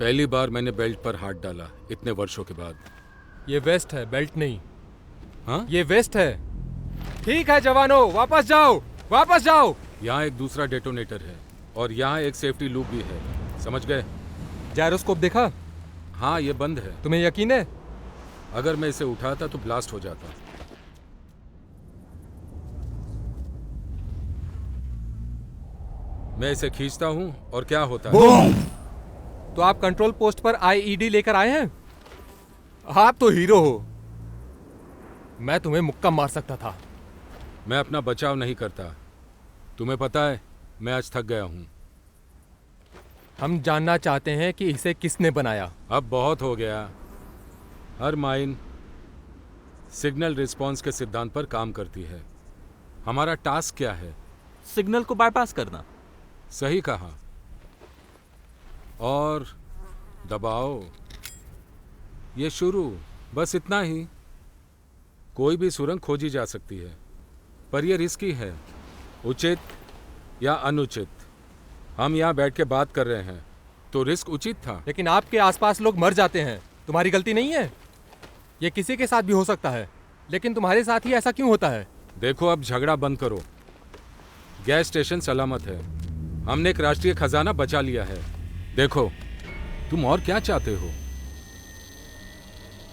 S3: पहली बार मैंने बेल्ट पर हाथ डाला इतने वर्षों के बाद।
S6: ये वेस्ट है, बेल्ट नहीं।
S3: हाँ?
S6: ये वेस्ट है। ठीक है जवानों, वापस जाओ, वापस जाओ।
S3: यहाँ एक दूसरा डेटोनेटर है और यहाँ एक सेफ्टी लूप भी है, समझ गए?
S6: जायरोस्कोप देखा?
S3: हाँ, ये बंद है।
S6: तुम्हें यकीन है?
S3: अगर मैं इसे उठाता तो ब्लास्ट हो जाता। मैं इसे खींचता हूँ और क्या होता है?
S6: तो आप कंट्रोल पोस्ट पर आईईडी लेकर आए हैं? आप तो हीरो हो। मैं तुम्हें मुक्का मार सकता था।
S3: मैं अपना बचाव नहीं करता। तुम्हें पता है, मैं आज थक गया हूँ।
S6: हम जानना चाहते हैं कि इसे किसने बनाया।
S3: अब बहुत हो गया। हर माइन सिग्नल रिस्पॉन्स के सिद्धांत पर काम करती है। हमारा टास्क क्या है?
S7: सिग्नल को बाईपास करना।
S3: सही कहा। और दबाओ। ये शुरू, बस इतना ही। कोई भी सुरंग खोजी जा सकती है, पर यह रिस्की है। उचित या अनुचित, हम यहाँ बैठ के बात कर रहे हैं, तो रिस्क उचित था।
S6: लेकिन आपके आसपास लोग मर जाते हैं, तुम्हारी गलती नहीं है। ये किसी के साथ भी हो सकता है, लेकिन तुम्हारे साथ ही ऐसा क्यों होता है?
S3: देखो, अब झगड़ा बंद करो। गैस स्टेशन सलामत है। हमने एक राष्ट्रीय खजाना बचा लिया है। देखो, तुम और क्या चाहते हो?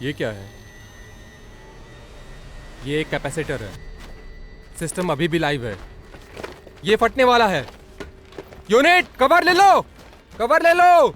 S6: ये क्या है? ये एक कैपेसिटर है। सिस्टम अभी भी लाइव है। ये फटने वाला है। यूनिट, कवर ले लो, कवर ले लो।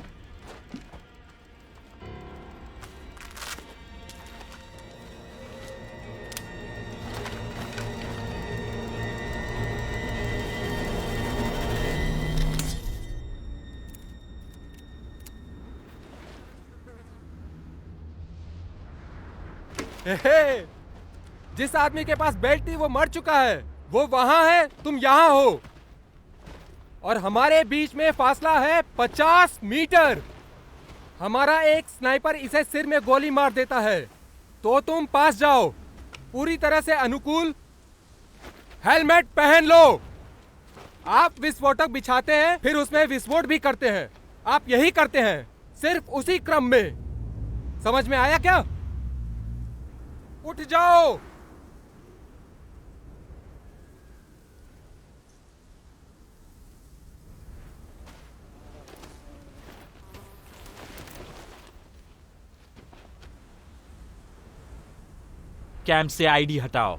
S6: जिस आदमी के पास बेल्ट थी वो मर चुका है। वो वहां है, तुम यहां हो, और हमारे बीच में फासला है 50 मीटर। हमारा एक स्नाइपर इसे सिर में गोली मार देता है तो तुम पास जाओ। पूरी तरह से अनुकूल। हेलमेट पहन लो। आप विस्फोटक बिछाते हैं, फिर उसमें विस्फोट भी करते हैं। आप यही करते हैं, सिर्फ उसी क्रम में। समझ में आया क्या? उठ जाओ।
S7: कैंप से आईडी हटाओ।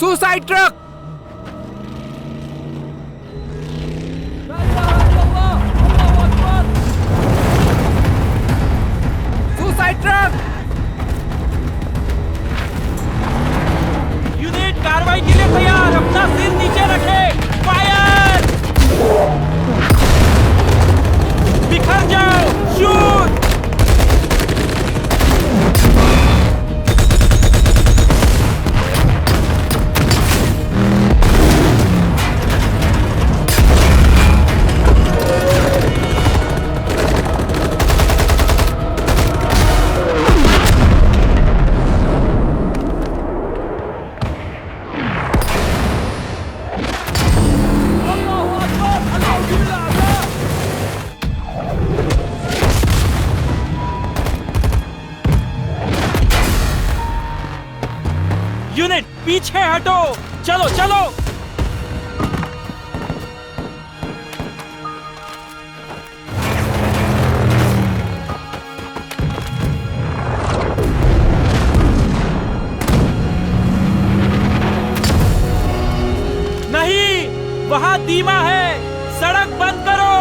S6: Suicide truck! Suicide truck!
S7: Unit कार्रवाई के लिए तैयार। अपना सिर नीचे रखें। फायर! बिखर जाओ। शूट! यूनिट पीछे हटो। चलो चलो। नहीं, वहां दीमा है। सड़क बंद करो।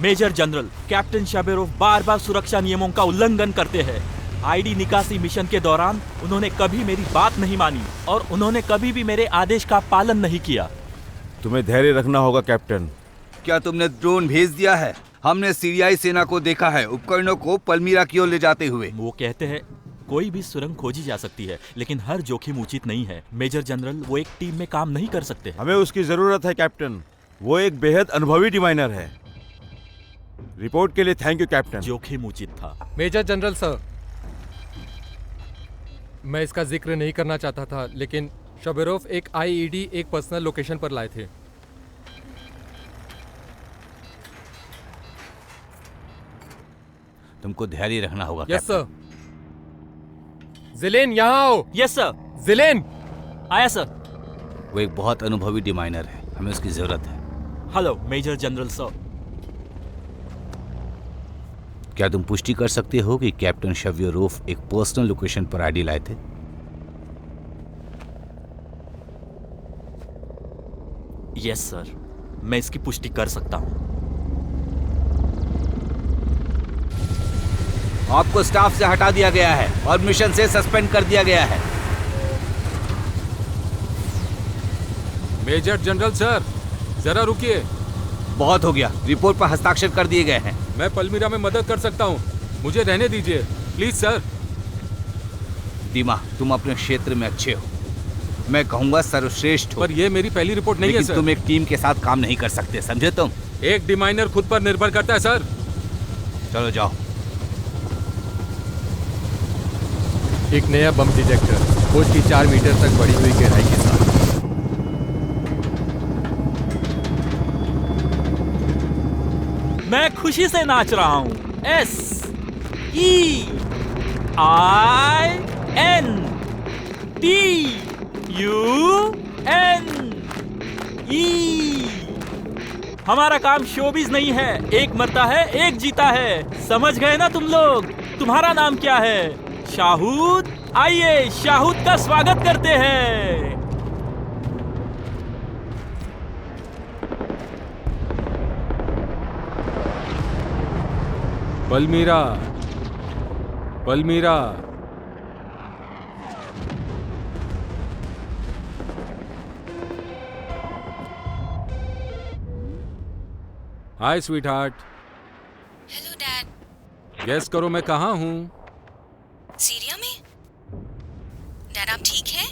S7: मेजर जनरल, कैप्टन शाबेरोव बार बार सुरक्षा नियमों का उल्लंघन करते हैं। आईडी निकासी मिशन के दौरान उन्होंने कभी मेरी बात नहीं मानी और उन्होंने कभी भी मेरे आदेश का पालन नहीं किया।
S12: तुम्हें धैर्य रखना होगा कैप्टन।
S9: क्या तुमने ड्रोन भेज दिया है? हमने सीरियाई सेना को देखा है उपकरणों को पल्मीरा की ओर ले जाते हुए।
S7: वो कहते हैं कोई भी सुरंग खोजी जा सकती है, लेकिन हर जोखिम उचित नहीं है। मेजर जनरल, वो एक टीम में काम नहीं कर सकते।
S12: हमें उसकी जरूरत है कैप्टन। वो एक बेहद अनुभवी डिमाइनर है। रिपोर्ट के लिए थैंक यू कैप्टन।
S7: जोखिम उचित था।
S6: मेजर जनरल सर, मैं इसका जिक्र नहीं करना चाहता था, लेकिन शाबेरोव एक आईईडी एक पर्सनल लोकेशन पर लाए थे।
S9: तुमको धैर्य रखना होगा।
S6: Yes sir. जिलेन, यहाँ आओ।
S7: Yes sir.
S6: जिलेन,
S7: आया सर।
S9: वो एक बहुत अनुभवी डिमाइनर है, हमें उसकी जरूरत है।
S7: Hello major general sir.
S9: क्या तुम पुष्टि कर सकते हो कि कैप्टन शाबेरोव एक पर्सनल लोकेशन पर आईडी लाए थे?
S7: यस सर, मैं इसकी पुष्टि कर सकता हूं।
S9: आपको स्टाफ से हटा दिया गया है और मिशन से सस्पेंड कर दिया गया है।
S3: मेजर जनरल सर, जरा रुकिए।
S9: बहुत हो गया, रिपोर्ट पर हस्ताक्षर कर दिए गए हैं।
S3: मैं पल्मीरा में मदद कर सकता हूँ, मुझे रहने दीजिए प्लीज सर।
S9: दीमा, तुम अपने क्षेत्र में अच्छे हो, मैं कहूँगा सर्वश्रेष्ठ हो।
S3: पर ये मेरी पहली रिपोर्ट नहीं है सर।
S9: तुम एक टीम के साथ काम नहीं कर सकते, समझे तुम?
S3: एक डिमाइनर खुद पर निर्भर करता है सर।
S9: चलो जाओ।
S6: एक नया बम डिटेक्टर, खोज की 4 मीटर तक बढ़ी हुई गहराई के साथ।
S7: मैं खुशी से नाच रहा हूं। SEINTUNE। हमारा काम शोबिज नहीं है, एक मरता है एक जीता है। समझ गए ना तुम लोग? तुम्हारा नाम क्या है? शाहूद। आइए शाहूद का स्वागत करते हैं।
S3: Palmyra, Palmyra. Hi sweetheart.
S11: Hello dad.
S3: Guess करो मैं कहाँ हूँ?
S11: सीरिया में? डैड आप ठीक है?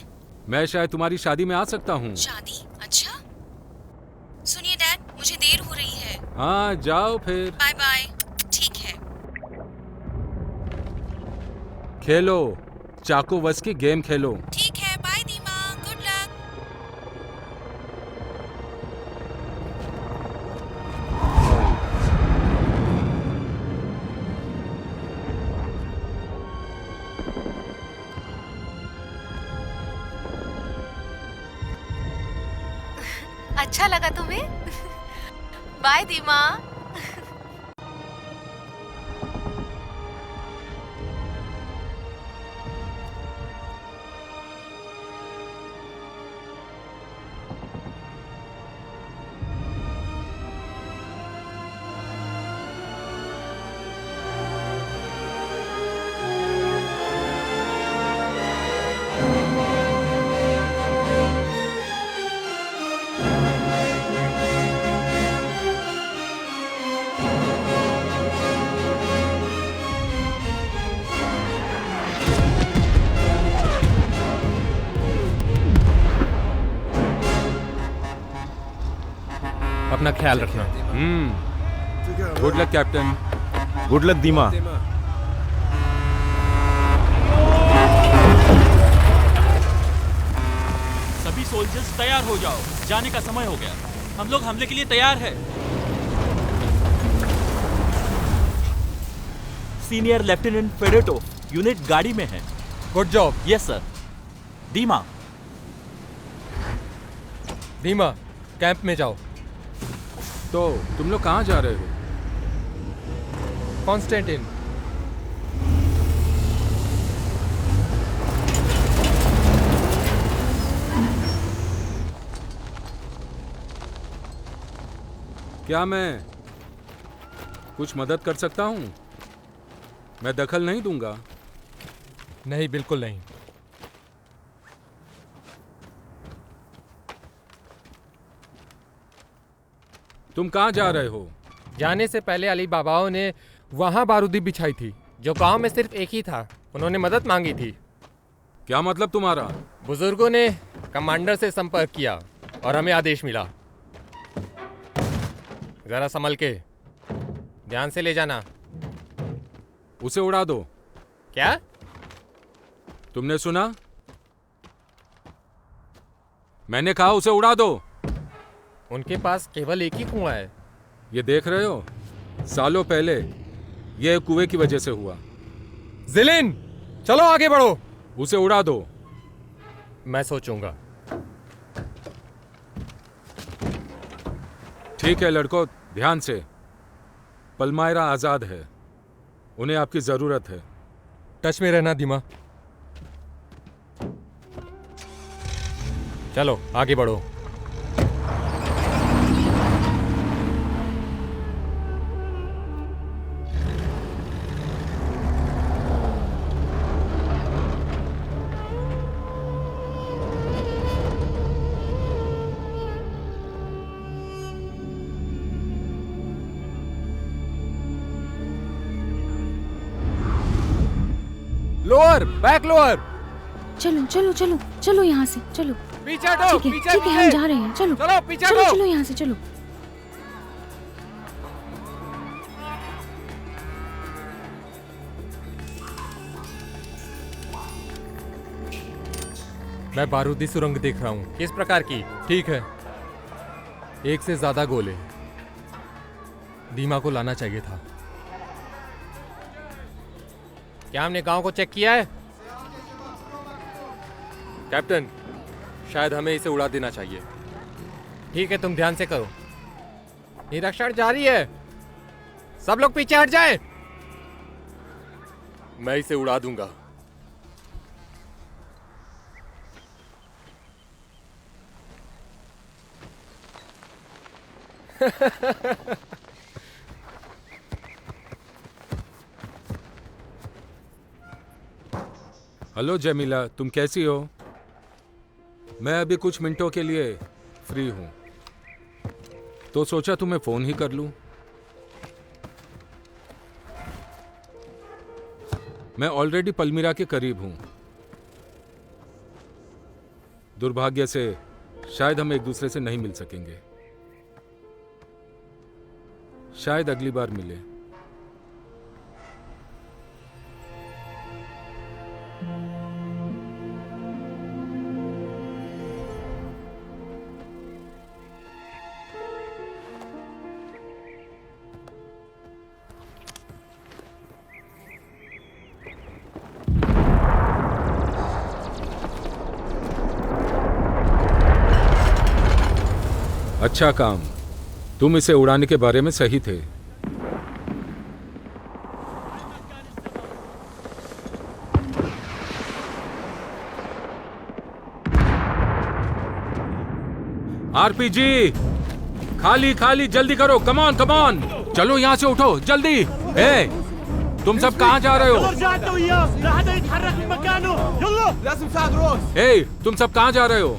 S3: मैं शायद तुम्हारी शादी में आ सकता हूँ।
S11: शादी? अच्छा। सुनिए डैड, मुझे देर हो रही है।
S3: हाँ जाओ फिर।
S11: Bye bye. ठीक है।
S3: खेलो, चाको वस की गेम खेलो।
S11: ठीक है, बाय दीमा, गुड लक।
S8: अच्छा लगा तुम्हें? Bye Dima.
S6: अपना ख्याल रखना।
S3: Good luck captain.
S12: Good luck Dima.
S7: सभी सोल्जर्स तैयार हो जाओ, जाने का समय हो गया। हम लोग हमले के लिए तैयार हैं। सीनियर लेफ्टिनेंट फेडेटो यूनिट गाड़ी में है।
S6: Good job.
S7: Yes sir. Dima.
S6: Dima, camp में जाओ।
S3: तो तुम लोग कहाँ जा रहे हो?
S6: कॉन्स्टेंटिन।
S3: क्या मैं कुछ मदद कर सकता हूँ? मैं दखल नहीं दूंगा।
S6: नहीं, बिल्कुल नहीं।
S3: तुम कहाँ जा रहे हो?
S6: जाने से पहले अली बाबाओं ने वहां बारूदी बिछाई थी। जो गांव में सिर्फ एक ही था, उन्होंने मदद मांगी थी।
S3: क्या मतलब तुम्हारा?
S6: बुजुर्गों ने कमांडर से संपर्क किया और हमें आदेश मिला। जरा संभल के, ध्यान से ले जाना।
S3: उसे उड़ा दो।
S6: क्या?
S3: तुमने सुना? मैंने कहा उसे उड़ा दो।
S6: उनके पास केवल एक ही कुआं है।
S3: ये देख रहे हो? सालों पहले ये कुएं की वजह से हुआ।
S6: जिलिन, चलो आगे बढ़ो।
S3: उसे उड़ा दो।
S6: मैं सोचूंगा।
S3: ठीक है लड़कों, ध्यान से। पलमायरा आजाद है, उन्हें आपकी जरूरत है।
S6: टच में रहना दीमा। चलो आगे बढ़ो। Lower, back lower.
S8: चलो चलो चलो चलो यहाँ से चलो।
S6: पीछे हटो,
S8: ठीक
S6: पीछे
S8: है हम जा रहे हैं। चलो
S6: चलो पीछे
S8: चलो
S6: हटो।
S8: चलो यहाँ से चलो।
S6: मैं बारूदी सुरंग देख रहा हूँ। किस प्रकार की? ठीक है, एक से ज्यादा गोले। दीमा को लाना चाहिए था। क्या हमने गांव को चेक किया है? कैप्टन, शायद हमें इसे उड़ा देना चाहिए। ठीक है, तुम ध्यान से करो। निरीक्षण जारी है। सब लोग पीछे हट जाएं। मैं इसे उड़ा दूंगा।
S3: हेलो जमीला, तुम कैसी हो? मैं अभी कुछ मिनटों के लिए फ्री हूं, तो सोचा तुम्हें फोन ही कर लूं। मैं ऑलरेडी पलमीरा के करीब हूं। दुर्भाग्य से शायद हम एक दूसरे से नहीं मिल सकेंगे। शायद अगली बार मिले। अच्छा काम, तुम इसे उड़ाने के बारे में सही थे। आरपीजी खाली खाली, जल्दी करो। कमॉन कमॉन, चलो यहाँ से उठो जल्दी। ए, तुम सब कहाँ जा रहे हो? ए, तुम सब कहाँ जा रहे हो?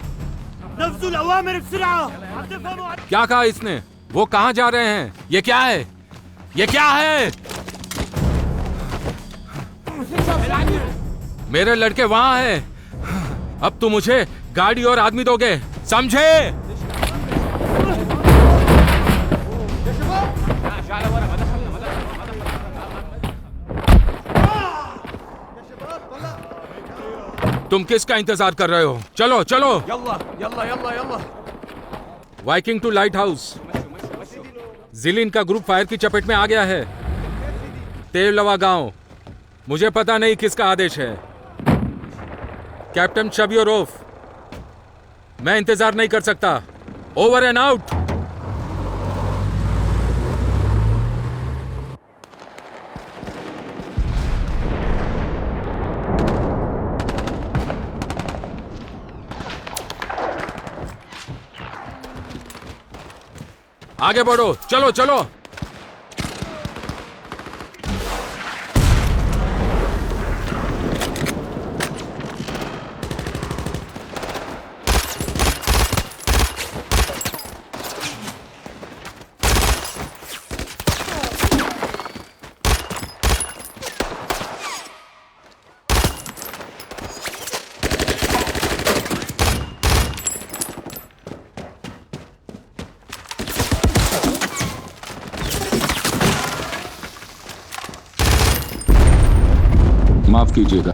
S3: क्या कहा इसने? वो कहाँ जा रहे हैं? ये क्या है? ये क्या है? मेरे लड़के वहां हैं। अब तुम मुझे गाड़ी और आदमी दोगे, समझे? तुम किसका इंतजार कर रहे हो? चलो चलो।
S5: यल्ला यल्ला यल्ला यल्ला।
S3: Viking to lighthouse. Jilin का ग्रुप फायर की चपेट में आ गया है। तेवलवा गांव। मुझे पता नहीं किसका आदेश है। कैप्टन शबियोरोफ, मैं इंतजार नहीं कर सकता। Over and out. आगे बढ़ो, चलो चलो। कीजिएगा।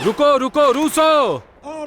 S3: रुको रुको रूसो।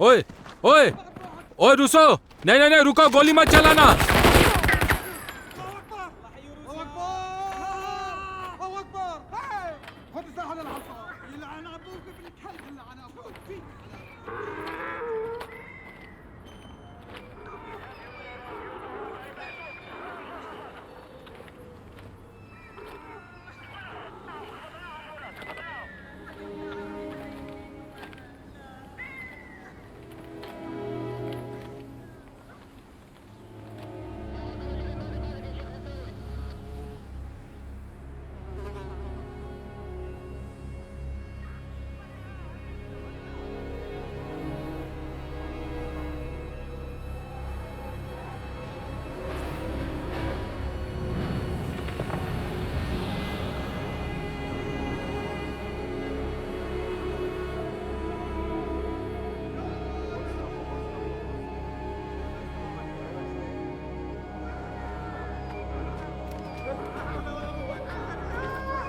S3: ओए ओए ओए रूसो, नहीं नहीं नहीं रुको, गोली मत चलाना।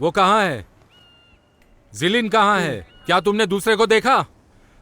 S3: वो कहाँ है? जिलिन कहाँ है? क्या तुमने दूसरे को देखा?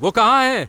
S3: वो कहाँ है?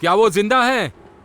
S3: क्या वो जिंदा है?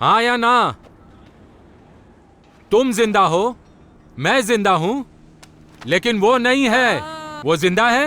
S3: हाँ या ना? तुम जिंदा हो, मैं जिंदा हूं, लेकिन वो नहीं है। वो जिंदा है?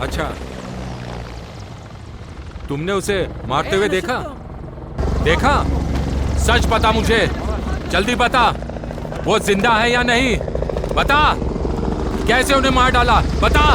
S3: अच्छा, तुमने उसे मारते हुए देखा? देखा? सच बता मुझे, जल्दी बता, वो जिंदा है या नहीं? बता, कैसे उन्हें मार डाला? बता।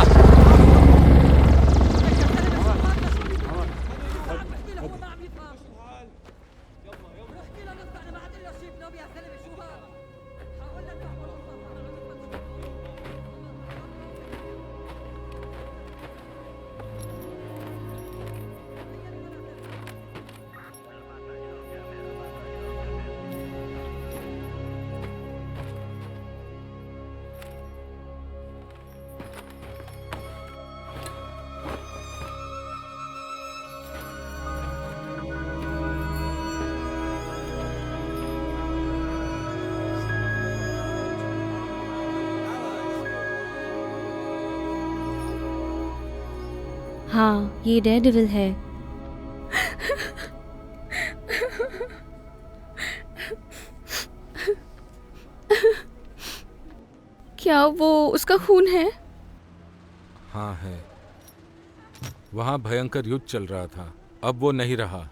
S8: हाँ, ये डेयरडेविल है। क्या वो उसका खून है?
S3: हाँ है। वहाँ भयंकर युद्ध चल रहा था, अब वो नहीं रहा।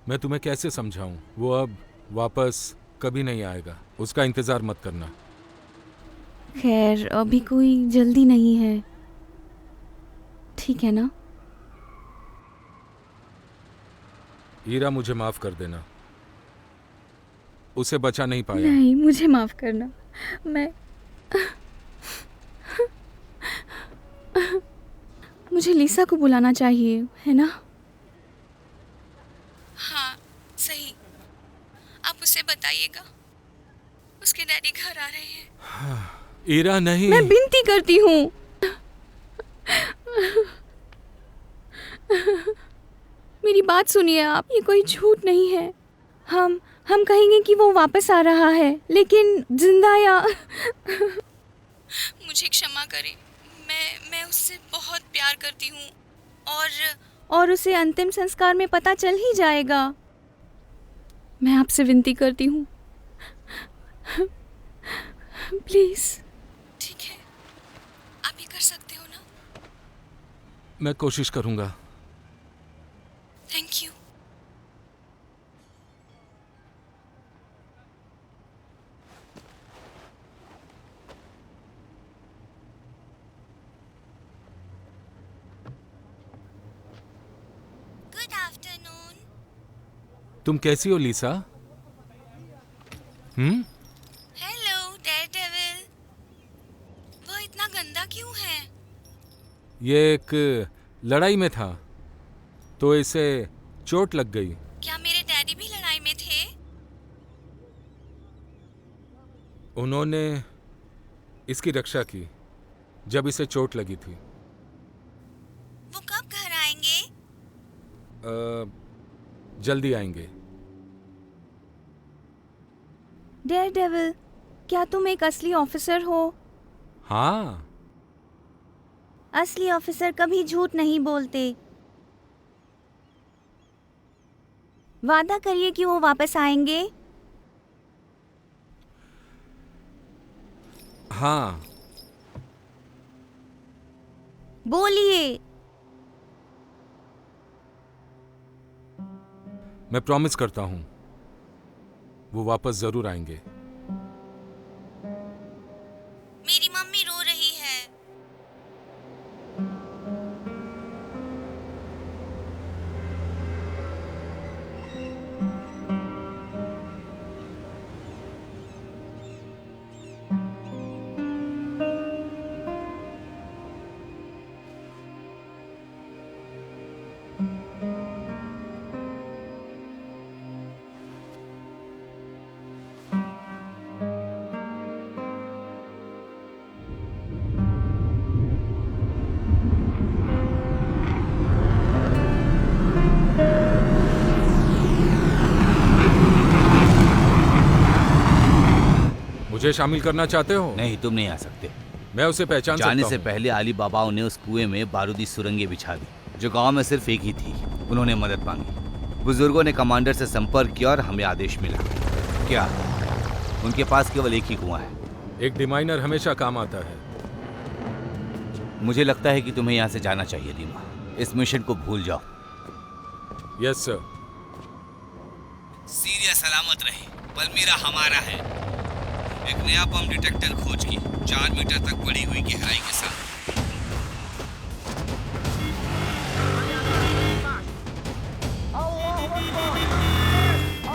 S3: मैं तुम्हें कैसे समझाऊं? वो अब वापस कभी नहीं आएगा, उसका इंतजार मत करना।
S8: खैर, अभी कोई जल्दी नहीं है, ठीक है ना?
S3: ईरा, मुझे माफ कर देना, उसे बचा नहीं पाया।
S8: नहीं, मुझे माफ करना। मुझे लिसा को बुलाना चाहिए, है ना?
S11: हाँ, सही। आप उसे बताइएगा, उसके डैडी घर आ रहे हैं।
S3: ईरा नहीं।
S8: मैं विनती करती हूँ। मेरी बात सुनिए आप, ये कोई झूठ नहीं है।
S13: हम कहेंगे कि वो वापस आ रहा है, लेकिन जिंदा या
S11: मुझे क्षमा करें, मैं उससे बहुत प्यार करती हूँ
S13: और उसे अंतिम संस्कार में पता चल ही जाएगा। मैं आपसे विनती करती हूँ, प्लीज।
S11: ठीक है, आप ये कर सकते हो ना?
S3: मैं कोशिश करूंगा।
S11: Thank you. Good afternoon.
S3: तुम कैसी हो लीसा?
S11: Hello Daredevil. वो इतना गंदा क्यों है?
S3: ये एक लड़ाई में था तो इसे चोट लग गई।
S11: क्या मेरे डैडी भी लड़ाई में थे?
S3: उन्होंने इसकी रक्षा की जब इसे चोट लगी थी।
S11: वो कब घर आएंगे?
S3: जल्दी आएंगे।
S13: डेयरडेविल, क्या तुम एक असली ऑफिसर हो?
S3: हाँ।
S13: असली ऑफिसर कभी झूठ नहीं बोलते। वादा करिए कि वो वापस आएंगे।
S3: हाँ।
S13: बोलिए।
S3: मैं प्रॉमिस करता हूं वो वापस जरूर आएंगे।
S11: मेरी मम्मी रो रही है।
S3: मुझे शामिल करना चाहते हो?
S9: नहीं, तुम नहीं आ सकते।
S3: मैं उसे पहचान सकता हूं।
S9: जाने से पहले अली बाबाओं ने उस कुएं में बारूदी सुरंगें बिछा दी जो गांव में सिर्फ एक ही थी। उन्होंने मदद मांगी। बुजुर्गों ने कमांडर से संपर्क किया और हमें आदेश मिला। क्या उनके पास केवल एक ही कुआं है?
S3: एक डिमाइनर हमेशा काम आता है।
S9: मुझे लगता है कि तुम्हें यहाँ से जाना चाहिए दीमा। इस मिशन को भूल जाओ।
S3: Yes sir.
S9: सीरिया सलामत रहे। पलमीरा हमारा है। एक नया बम डिटेक्टर खोज की 4 मीटर तक बढ़ी हुई गहराई के साथ।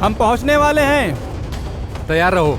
S5: हम पहुंचने वाले हैं।
S6: तैयार रहो।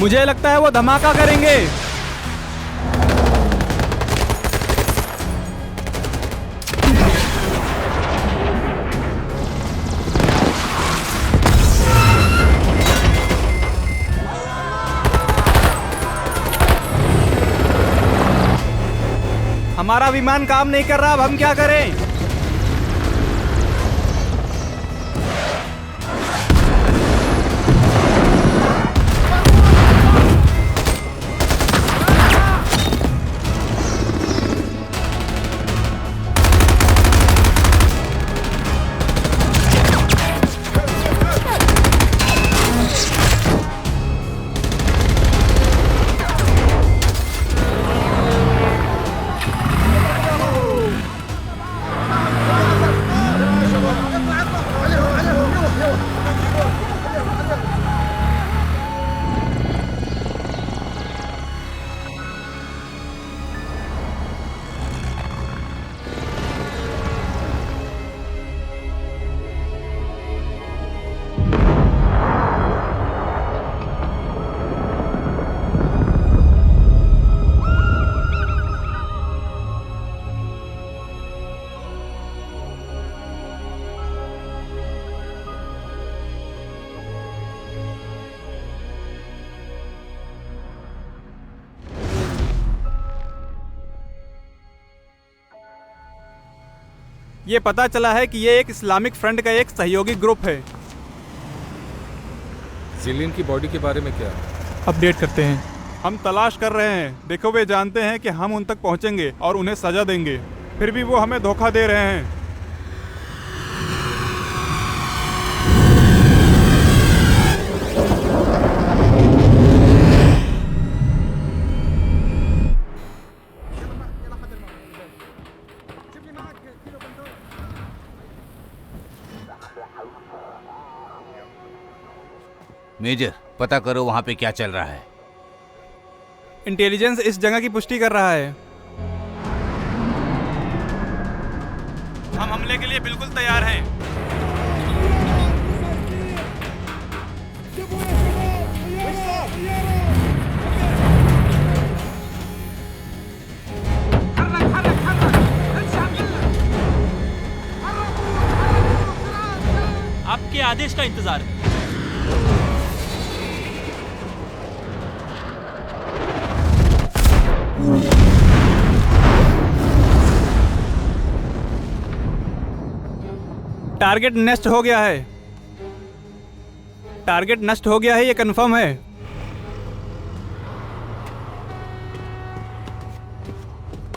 S5: मुझे लगता है वो धमाका करेंगे। हमारा विमान काम नहीं कर रहा, अब हम क्या करें? ये पता चला है कि ये एक इस्लामिक फ्रंट का एक सहयोगी ग्रुप है।
S3: जिलिन की बॉडी के बारे में क्या?
S5: अपडेट करते हैं। हम तलाश कर रहे हैं। देखो, वे जानते हैं कि हम उन तक पहुंचेंगे और उन्हें सजा देंगे, फिर भी वो हमें धोखा दे रहे हैं।
S9: मेजर, पता करो वहां पे क्या चल रहा है।
S5: इंटेलिजेंस इस जगह की पुष्टि कर रहा है। हम हमले के लिए बिल्कुल तैयार हैं।
S7: आपके आदेश का इंतजार है।
S5: टारगेट नष्ट हो गया है। टारगेट नष्ट हो गया है, ये कंफर्म है।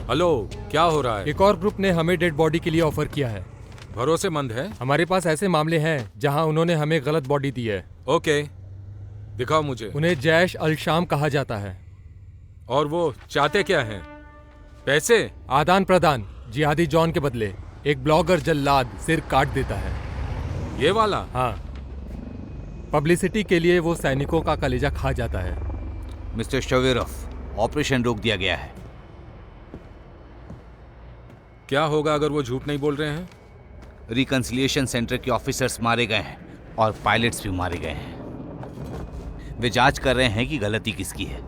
S3: हेलो, क्या हो रहा है?
S6: एक और ग्रुप ने हमें डेड बॉडी के लिए ऑफर किया है।
S3: भरोसेमंद है?
S6: हमारे पास ऐसे मामले हैं जहां उन्होंने हमें गलत बॉडी दी है।
S3: ओके, दिखाओ मुझे।
S6: उन्हें जैश अल शाम कहा जाता है।
S3: और वो चाहते क्या हैं? पैसे?
S6: आदान प्रदान। जिहादी जॉन के बदले एक ब्लॉगर जल्लाद सिर काट देता है।
S3: ये वाला?
S6: हाँ, पब्लिसिटी के लिए वो सैनिकों का कलेजा खा जाता है।
S9: मिस्टर शवेरोफ, ऑपरेशन रोक दिया गया है।
S3: क्या होगा अगर वो झूठ नहीं बोल रहे हैं?
S9: रिकंसिलिएशन सेंटर के ऑफिसर्स मारे गए हैं और पायलट्स भी मारे गए हैं। वे जांच कर रहे हैं कि गलती किसकी है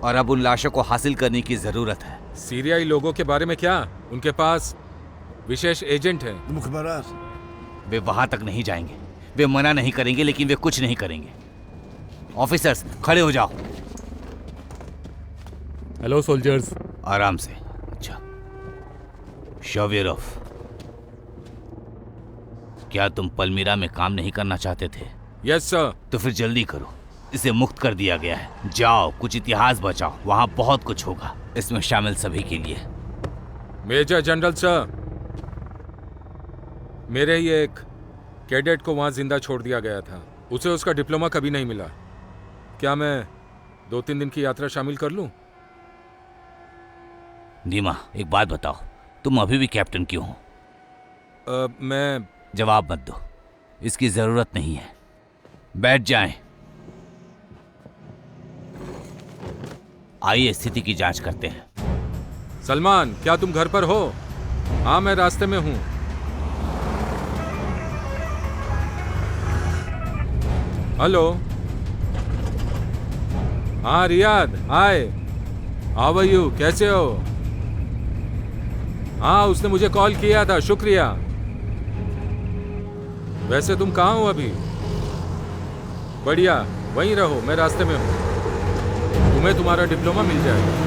S9: और अब उन लाशों को हासिल करने की जरूरत है।
S3: सीरियाई लोगों के बारे में क्या? उनके पास विशेष एजेंट हैं।
S14: मुखबरात।
S9: वे वहां तक नहीं जाएंगे। वे मना नहीं करेंगे, लेकिन वे कुछ नहीं करेंगे। ऑफिसर्स, खड़े हो जाओ।
S6: Hello soldiers.
S9: आराम से। अच्छा, शवेरोफ, क्या तुम पल्मीरा में काम नहीं करना चाहते थे?
S3: Yes sir.
S9: तो फिर जल्दी करो, इसे मुक्त कर दिया गया है। जाओ, कुछ इतिहास बचाओ, वहां बहुत कुछ होगा, इसमें शामिल सभी के लिए।
S3: मेजर जनरल सर, मेरे ही एक कैडेट को वहां जिंदा छोड़ दिया गया था। उसे उसका डिप्लोमा कभी नहीं मिला। क्या मैं 2-3 दिन की यात्रा शामिल कर लूं?
S9: दीमा, एक बात बताओ, तुम अभी भी कैप्टन क्यों हो?
S3: मैं
S9: जवाब मत दो, इसकी जरूरत नहीं है। बैठ जाएं। आइए स्थिति की जांच करते हैं।
S3: सलमान, क्या तुम घर पर हो? हाँ, मैं रास्ते में हूं। हेलो। हाँ Riyadh, hi, how are you? कैसे हो? हाँ, उसने मुझे कॉल किया था, शुक्रिया। वैसे तुम कहाँ हो अभी? बढ़िया, वहीं रहो, मैं रास्ते में हूँ। तुम्हें तुम्हारा डिप्लोमा मिल जाएगा।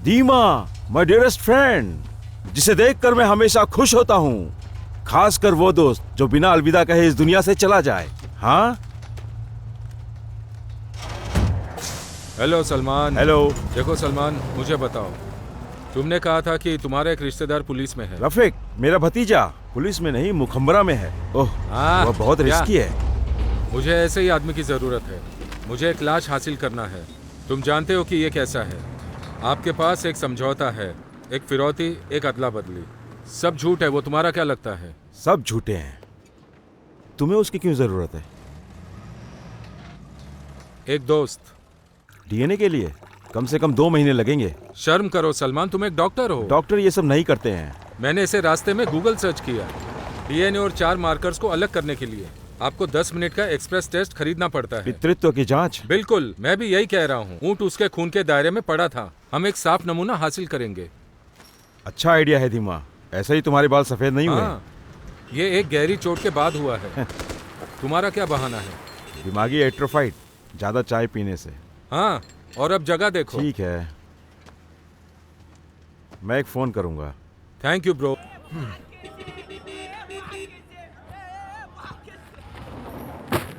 S12: दीमा, माय डियरेस्ट फ्रेंड, जिसे देखकर मैं हमेशा खुश होता हूँ, खासकर वो दोस्त जो बिना अलविदा कहे इस दुनिया से चला जाए। हाँ?
S3: हेलो सलमान।
S12: हेलो।
S3: देखो सलमान, मुझे बताओ, तुमने कहा था कि तुम्हारा एक रिश्तेदार पुलिस में है।
S12: रफीक, मेरा भतीजा पुलिस में नहीं, मुखम्बरा में है। ओह, वह बहुत रिस्की है।
S3: मुझे ऐसे ही आदमी की जरूरत है। मुझे एक लाश हासिल करना है। तुम जानते हो कि ये कैसा है। आपके पास एक समझौता है, एक फिरौती, एक अदला बदली, सब झूठ है। वो तुम्हारा क्या लगता है?
S12: सब झूठे हैं। तुम्हें उसकी क्यों जरूरत है?
S3: एक दोस्त।
S12: डीएनए के लिए कम से कम 2 महीने लगेंगे।
S3: शर्म करो सलमान, तुम एक डॉक्टर हो।
S12: डॉक्टर ये सब नहीं करते हैं।
S3: मैंने इसे रास्ते में गूगल सर्च किया, डीएनए और 4 मार्कर्स को अलग करने के लिए आपको 10 मिनट का एक्सप्रेस टेस्ट खरीदना पड़ता है।
S12: पितृत्व की जांच?
S3: बिल्कुल, मैं भी यही कह रहा हूँ। ऊंट उसके खून के दायरे में पड़ा था। हम एक साफ नमूना हासिल करेंगे।
S12: अच्छा आइडिया है धीमा, ऐसे ही तुम्हारे बाल सफेद नहीं हुए।
S3: हाँ, ये एक गहरी चोट के बाद हुआ है। तुम्हारा क्या बहाना है?
S12: दिमागी एट्रोफाइट, ज्यादा चाय पीने से।
S3: हाँ, और अब जगह देखो।
S12: ठीक है, मैं एक फोन करूंगा।
S3: Thank you bro.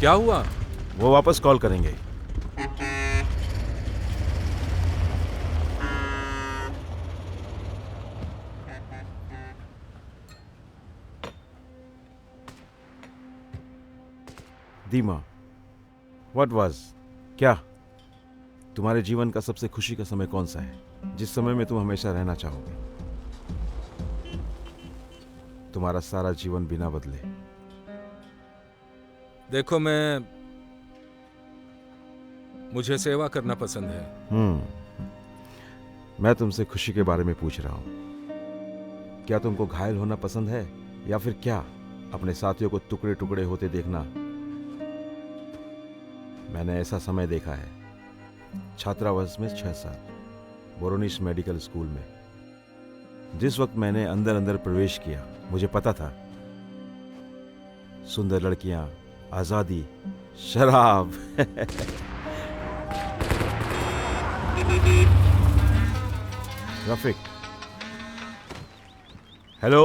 S3: क्या हुआ?
S12: वो वापस कॉल करेंगे। दीमा, व्हाट वाज, क्या तुम्हारे जीवन का सबसे खुशी का समय कौन सा है, जिस समय में तुम हमेशा रहना चाहोगे? तुम्हारा सारा जीवन बिना बदले।
S3: देखो, मुझे सेवा करना पसंद है।
S12: मैं तुमसे खुशी के बारे में पूछ रहा हूं। क्या तुमको घायल होना पसंद है, या फिर क्या अपने साथियों को टुकड़े टुकड़े होते देखना? मैंने ऐसा समय देखा है छात्रावास में 6 साल, बोरोनिस मेडिकल स्कूल में। जिस वक्त मैंने अंदर अंदर प्रवेश किया, मुझे पता था सुंदर लड़कियां, आजादी, शराब रफीक, हेलो।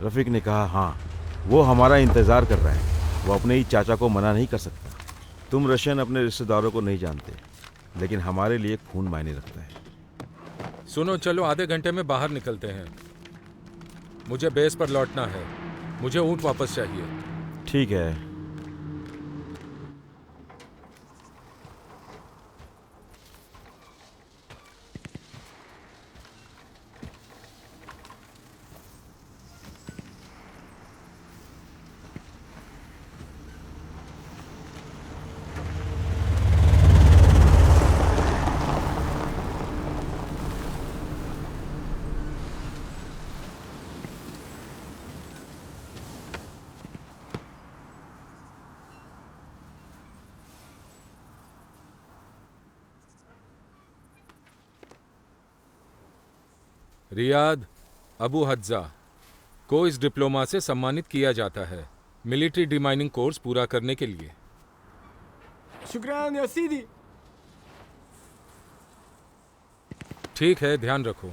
S12: रफीक ने कहा हाँ, वो हमारा इंतजार कर रहा है। वो अपने ही चाचा को मना नहीं कर सकता। तुम रशियन अपने रिश्तेदारों को नहीं जानते, लेकिन हमारे लिए खून मायने रखता है।
S3: सुनो, चलो आधे घंटे में बाहर निकलते हैं। मुझे बेस पर लौटना है। मुझे ऊँट वापस चाहिए।
S12: ठीक है।
S3: रियाद अबू हज्जा को इस डिप्लोमा से सम्मानित किया जाता है, मिलिट्री डिमाइनिंग कोर्स पूरा करने के लिए।
S4: शुक्रान या सीदी।
S3: ठीक है, ध्यान रखो।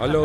S3: हेलो।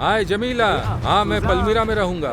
S3: हाय जमीला। हाँ, मैं पलमीरा में रहूँगा।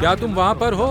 S3: क्या तुम वहाँ पर हो?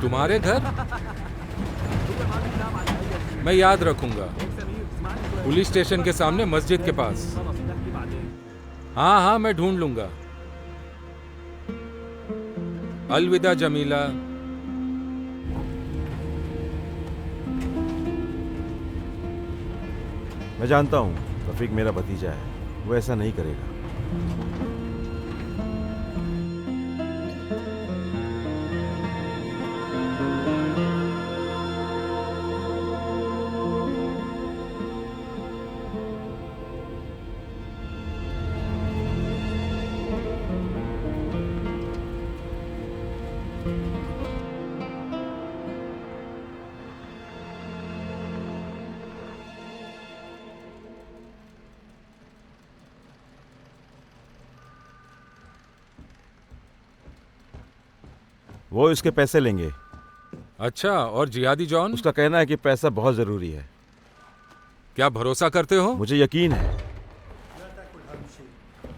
S3: तुम्हारे घर? मैं याद रखूंगा। पुलिस स्टेशन के सामने मस्जिद के पास। हाँ, मैं ढूंढ लूंगा। अलविदा जमीला।
S12: मैं जानता हूँ रफीक मेरा भतीजा है, वो ऐसा नहीं करेगा। वो इसके पैसे लेंगे।
S3: अच्छा, और जिहादी जॉन?
S12: उसका कहना है कि पैसा बहुत जरूरी है।
S3: क्या भरोसा करते हो?
S12: मुझे यकीन है।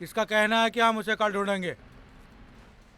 S15: इसका कहना है कि हम उसे कल ढूंढेंगे।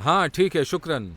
S3: हाँ ठीक है, शुक्रन।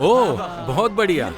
S3: ओह बहुत बढ़िया।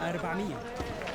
S16: 400.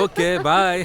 S3: Okay bye.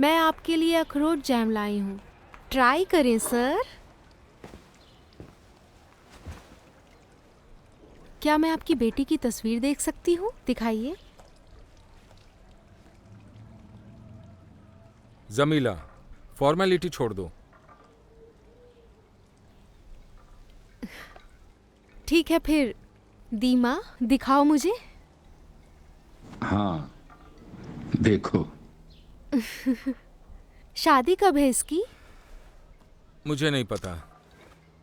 S8: मैं आपके लिए अखरोट जैम लाई हूँ, ट्राई करें सर। क्या मैं आपकी बेटी की तस्वीर देख सकती हूँ? दिखाइए।
S3: जमीला, फॉर्मेलिटी छोड़ दो।
S8: ठीक है फिर दीमा, दिखाओ मुझे।
S17: हाँ देखो।
S8: शादी कब है इसकी?
S3: मुझे नहीं पता।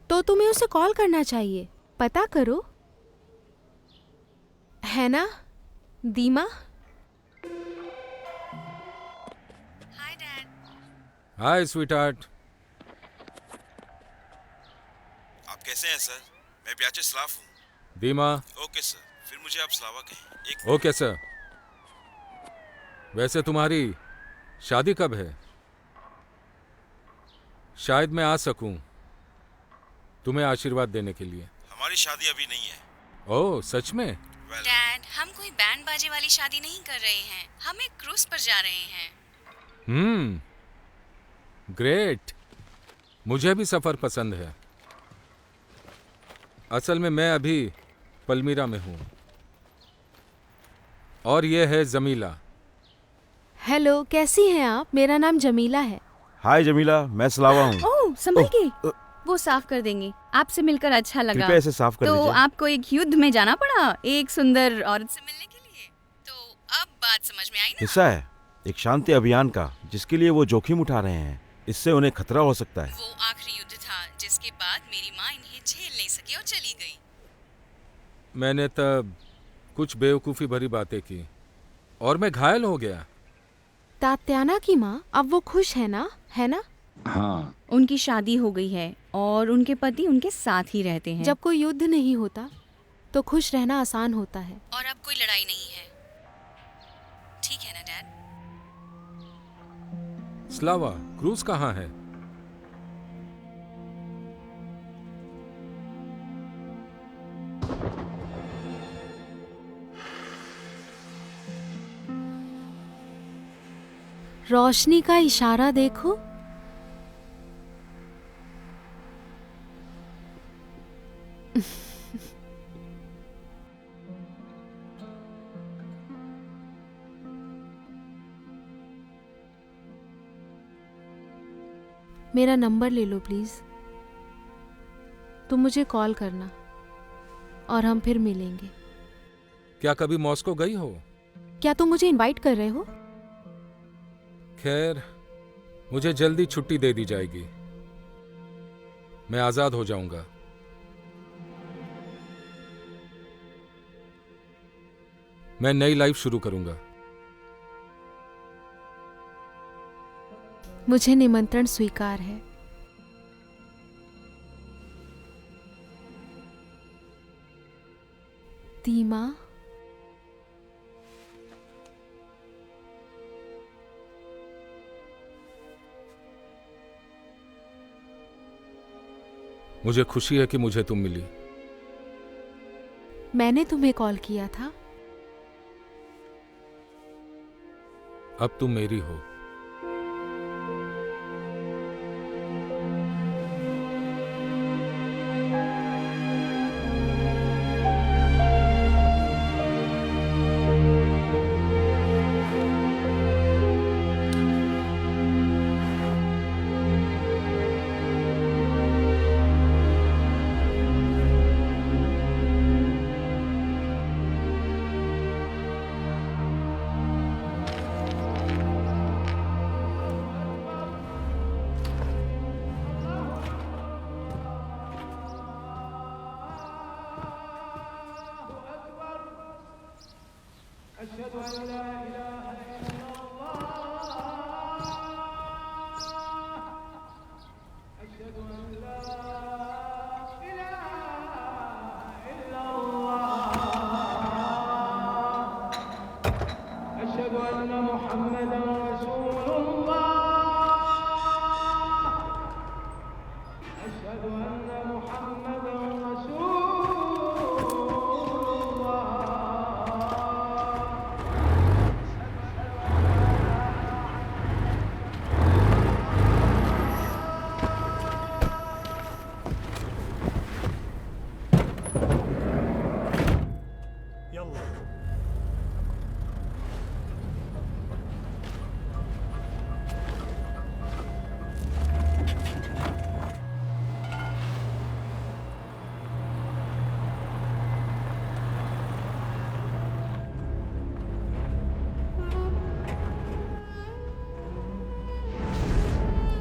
S8: तो तुम्हें उसे कॉल करना चाहिए, पता करो, है ना दीमा?
S3: हाय स्वीटहार्ट।
S12: आप कैसे हैं सर? मैं ब्याचे स्लाफ हूँ।
S3: दीमा।
S12: ओके सर, फिर मुझे आप स्लावा कहें। एक
S3: ओके सर। वैसे तुम्हारी शादी कब है? शायद मैं आ सकूं तुम्हें आशीर्वाद देने के लिए।
S12: हमारी शादी अभी नहीं है।
S3: ओह सच में?
S11: डैड, हम कोई बैंड बाजे वाली शादी नहीं कर रहे हैं, हम एक क्रूज पर जा रहे हैं।
S3: ग्रेट। मुझे भी सफर पसंद है। असल में मैं अभी पल्मीरा में हूँ। और ये है जमीला।
S8: हेलो, कैसी हैं आप? मेरा नाम जमीला है।
S12: हाय जमीला, मैं सलावा हूँ।
S13: ओह संभल के, वो साफ कर देंगे। आपसे मिलकर अच्छा लगा।
S12: कृपया इसे साफ कर
S13: तो
S12: दीजिए।
S13: आपको एक युद्ध में जाना पड़ा एक सुंदर औरत से मिलने के लिए?
S11: तो अब बात समझ में आई ना?
S12: हिस्सा है एक शांति अभियान का जिसके लिए वो जोखिम उठा रहे हैं। इससे उन्हें खतरा हो सकता है।
S11: वो आखिरी युद्ध था जिसके बाद मेरी माँ इन्हें झेल नहीं सकी और चली गई।
S3: मैंने तब कुछ बेवकूफ़ी भरी बातें की और मैं घायल हो गया।
S8: तात्याना की माँ, अब वो खुश है ना? है ना?
S17: हाँ।
S13: उनकी शादी हो गई है और उनके पति उनके साथ ही रहते हैं।
S8: जब कोई युद्ध नहीं होता तो खुश रहना आसान होता है।
S11: और अब कोई लड़ाई नहीं है, ठीक है ना डैड?
S3: स्लावा, क्रूज कहाँ है?
S8: रोशनी का इशारा देखो। मेरा नंबर ले लो प्लीज। तुम मुझे कॉल करना और हम फिर मिलेंगे।
S3: क्या कभी मॉस्को गई हो?
S8: क्या तुम मुझे इनवाइट कर रहे हो?
S3: खैर, मुझे जल्दी छुट्टी दे दी जाएगी। मैं आजाद हो जाऊंगा। मैं नई लाइफ शुरू करूंगा।
S8: मुझे निमंत्रण स्वीकार है। दीमा,
S3: मुझे खुशी है कि मुझे तुम मिली।
S8: मैंने तुम्हें कॉल किया था।
S3: अब तुम मेरी हो।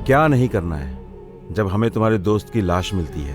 S12: क्या नहीं करना है जब हमें तुम्हारे दोस्त की लाश मिलती है?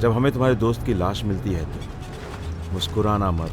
S12: जब हमें तुम्हारे दोस्त की लाश मिलती है तो मुस्कुराना मत,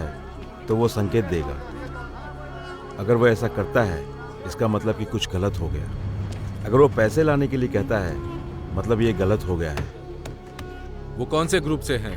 S12: है तो वो संकेत देगा। अगर वो ऐसा करता है इसका मतलब कि कुछ गलत हो गया। अगर वो पैसे लाने के लिए कहता है मतलब ये गलत हो गया है।
S3: वो कौन से ग्रुप से हैं?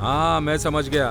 S3: हाँ, मैं समझ गया।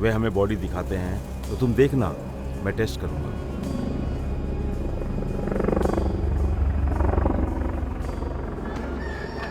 S12: वे हमें बॉडी दिखाते हैं तो तुम देखना, मैं टेस्ट करूंगा।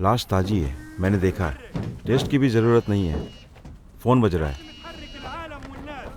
S12: लाश ताजी है, मैंने देखा है। टेस्ट की भी ज़रूरत नहीं है। फ़ोन बज रहा है।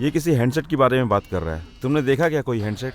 S12: ये किसी हैंडसेट के बारे में बात कर रहा है। तुमने देखा क्या कोई हैंडसेट?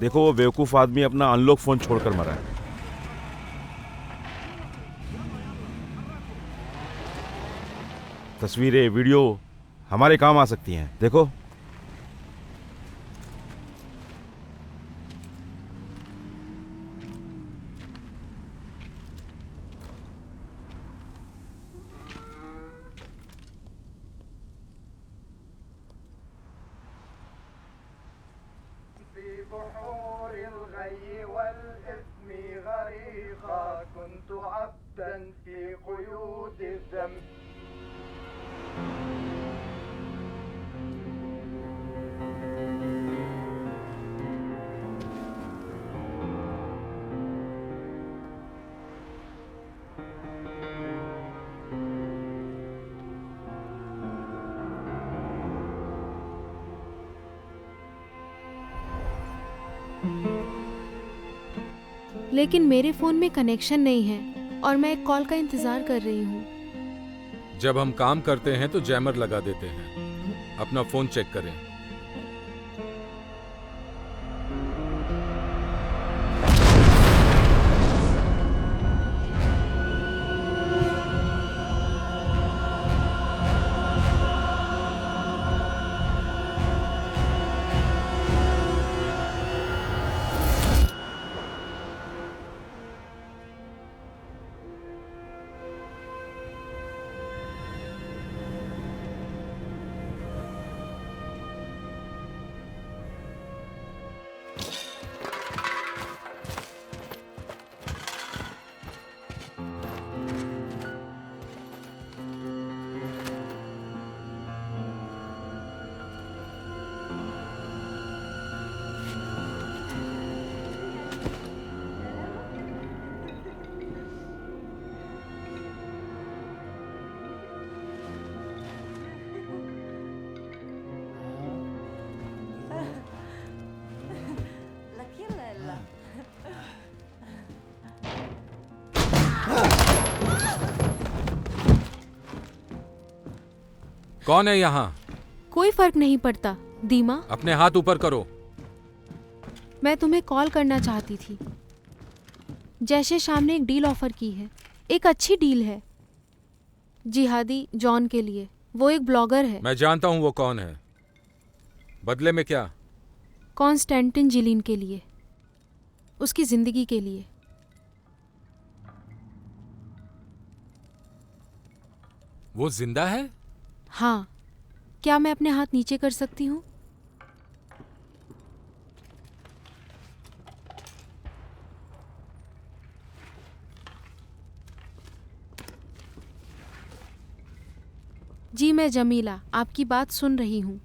S12: देखो वो बेवकूफ़ आदमी अपना अनलॉक फ़ोन छोड़कर मरा है। तस्वीरें, वीडियो हमारे काम आ सकती हैं। देखो
S8: लेकिन मेरे फ़ोन में कनेक्शन नहीं है और मैं एक कॉल का इंतज़ार कर रही हूँ।
S3: जब हम काम करते हैं तो जैमर लगा देते हैं। अपना फ़ोन चेक करें। कौन है यहाँ?
S8: कोई फर्क नहीं पड़ता दीमा।
S3: अपने हाथ ऊपर करो।
S8: मैं तुम्हें कॉल करना चाहती थी। जैसे शाम ने एक डील ऑफर की है, एक अच्छी डील है जिहादी जॉन के लिए। वो एक ब्लॉगर है।
S3: मैं जानता हूँ वो कौन है। बदले में क्या?
S8: कॉन्स्टेंटिन जिलीन के लिए, उसकी जिंदगी के लिए।
S3: वो जिंदा है?
S8: हाँ। क्या मैं अपने हाथ नीचे कर सकती हूँ? जी मैं जमीला आपकी बात सुन रही हूँ।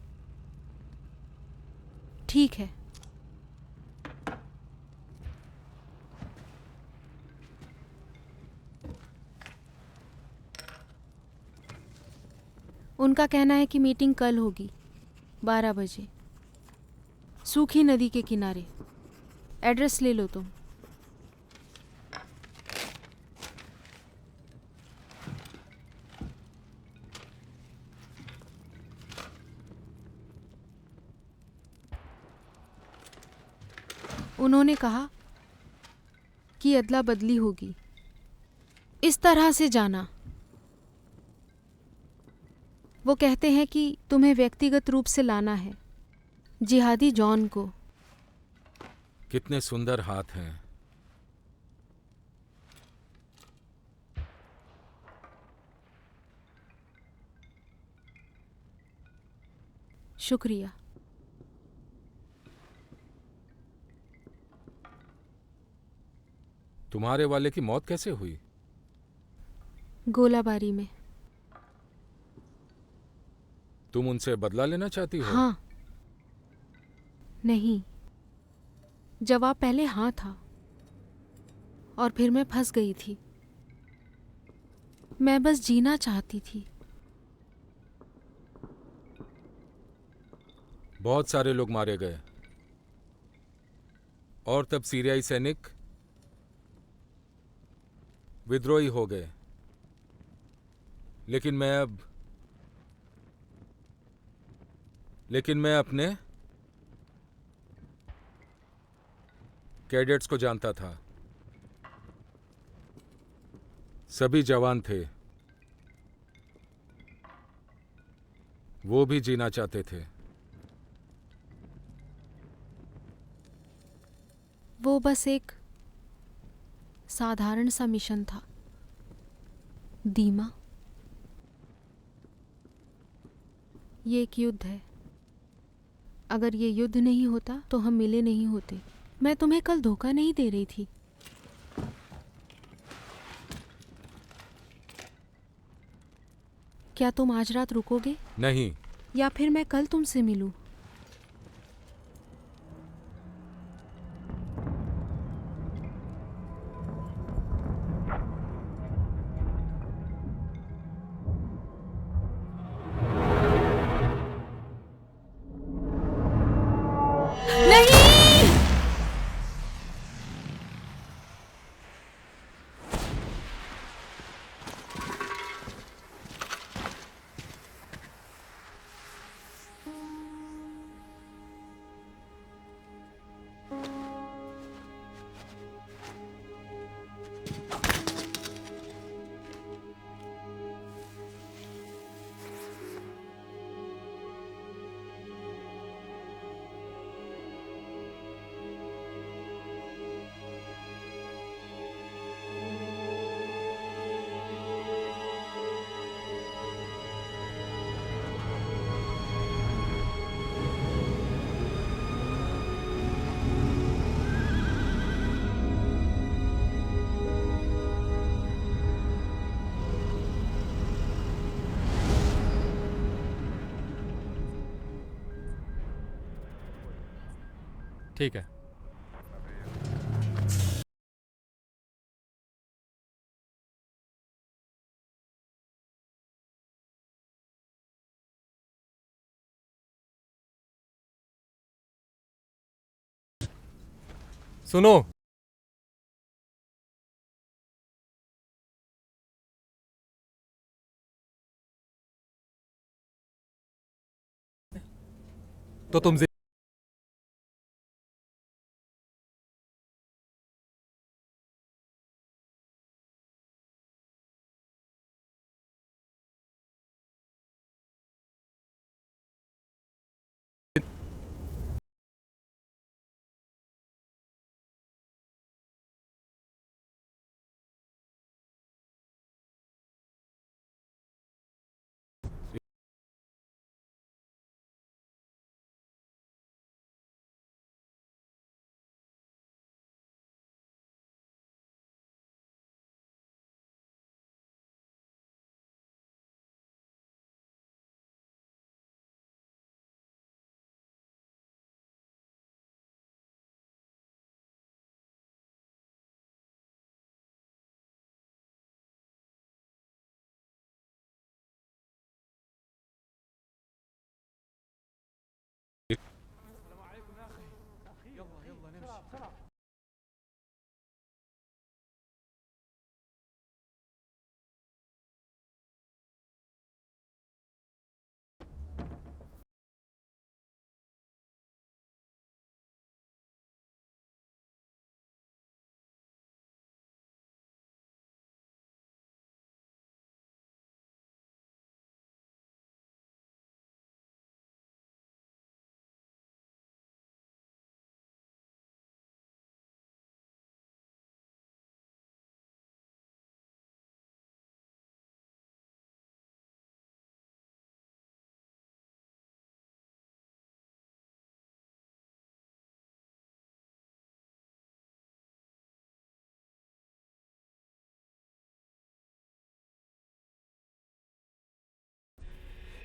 S8: ठीक है। उनका कहना है कि मीटिंग कल होगी 12 बजे, सूखी नदी के किनारे। एड्रेस ले लो तुम। उन्होंने कहा कि अदला बदली होगी। इस तरह से जाना। वो कहते हैं कि तुम्हें व्यक्तिगत रूप से लाना है जिहादी जॉन को।
S3: कितने सुंदर हाथ हैं।
S8: शुक्रिया।
S3: तुम्हारे वाले की मौत कैसे हुई?
S8: गोलाबारी में।
S3: तुम उनसे बदला लेना चाहती हो?
S8: हाँ। नहीं, जवाब पहले हाँ था और फिर मैं फंस गई थी। मैं बस जीना चाहती थी।
S3: बहुत सारे लोग मारे गए और तब सीरियाई सैनिक विद्रोही हो गए। लेकिन मैं अपने कैडेट्स को जानता था। सभी जवान थे, वो भी जीना चाहते थे।
S8: वो बस एक साधारण सा मिशन था। दीमा, ये एक युद्ध है। अगर ये युद्ध नहीं होता तो हम मिले नहीं होते। मैं तुम्हें कल धोखा नहीं दे रही थी। क्या तुम आज रात रुकोगे?
S3: नहीं।
S8: या फिर मैं कल तुमसे मिलूं?
S6: ठीक है। सुनो, तो तुम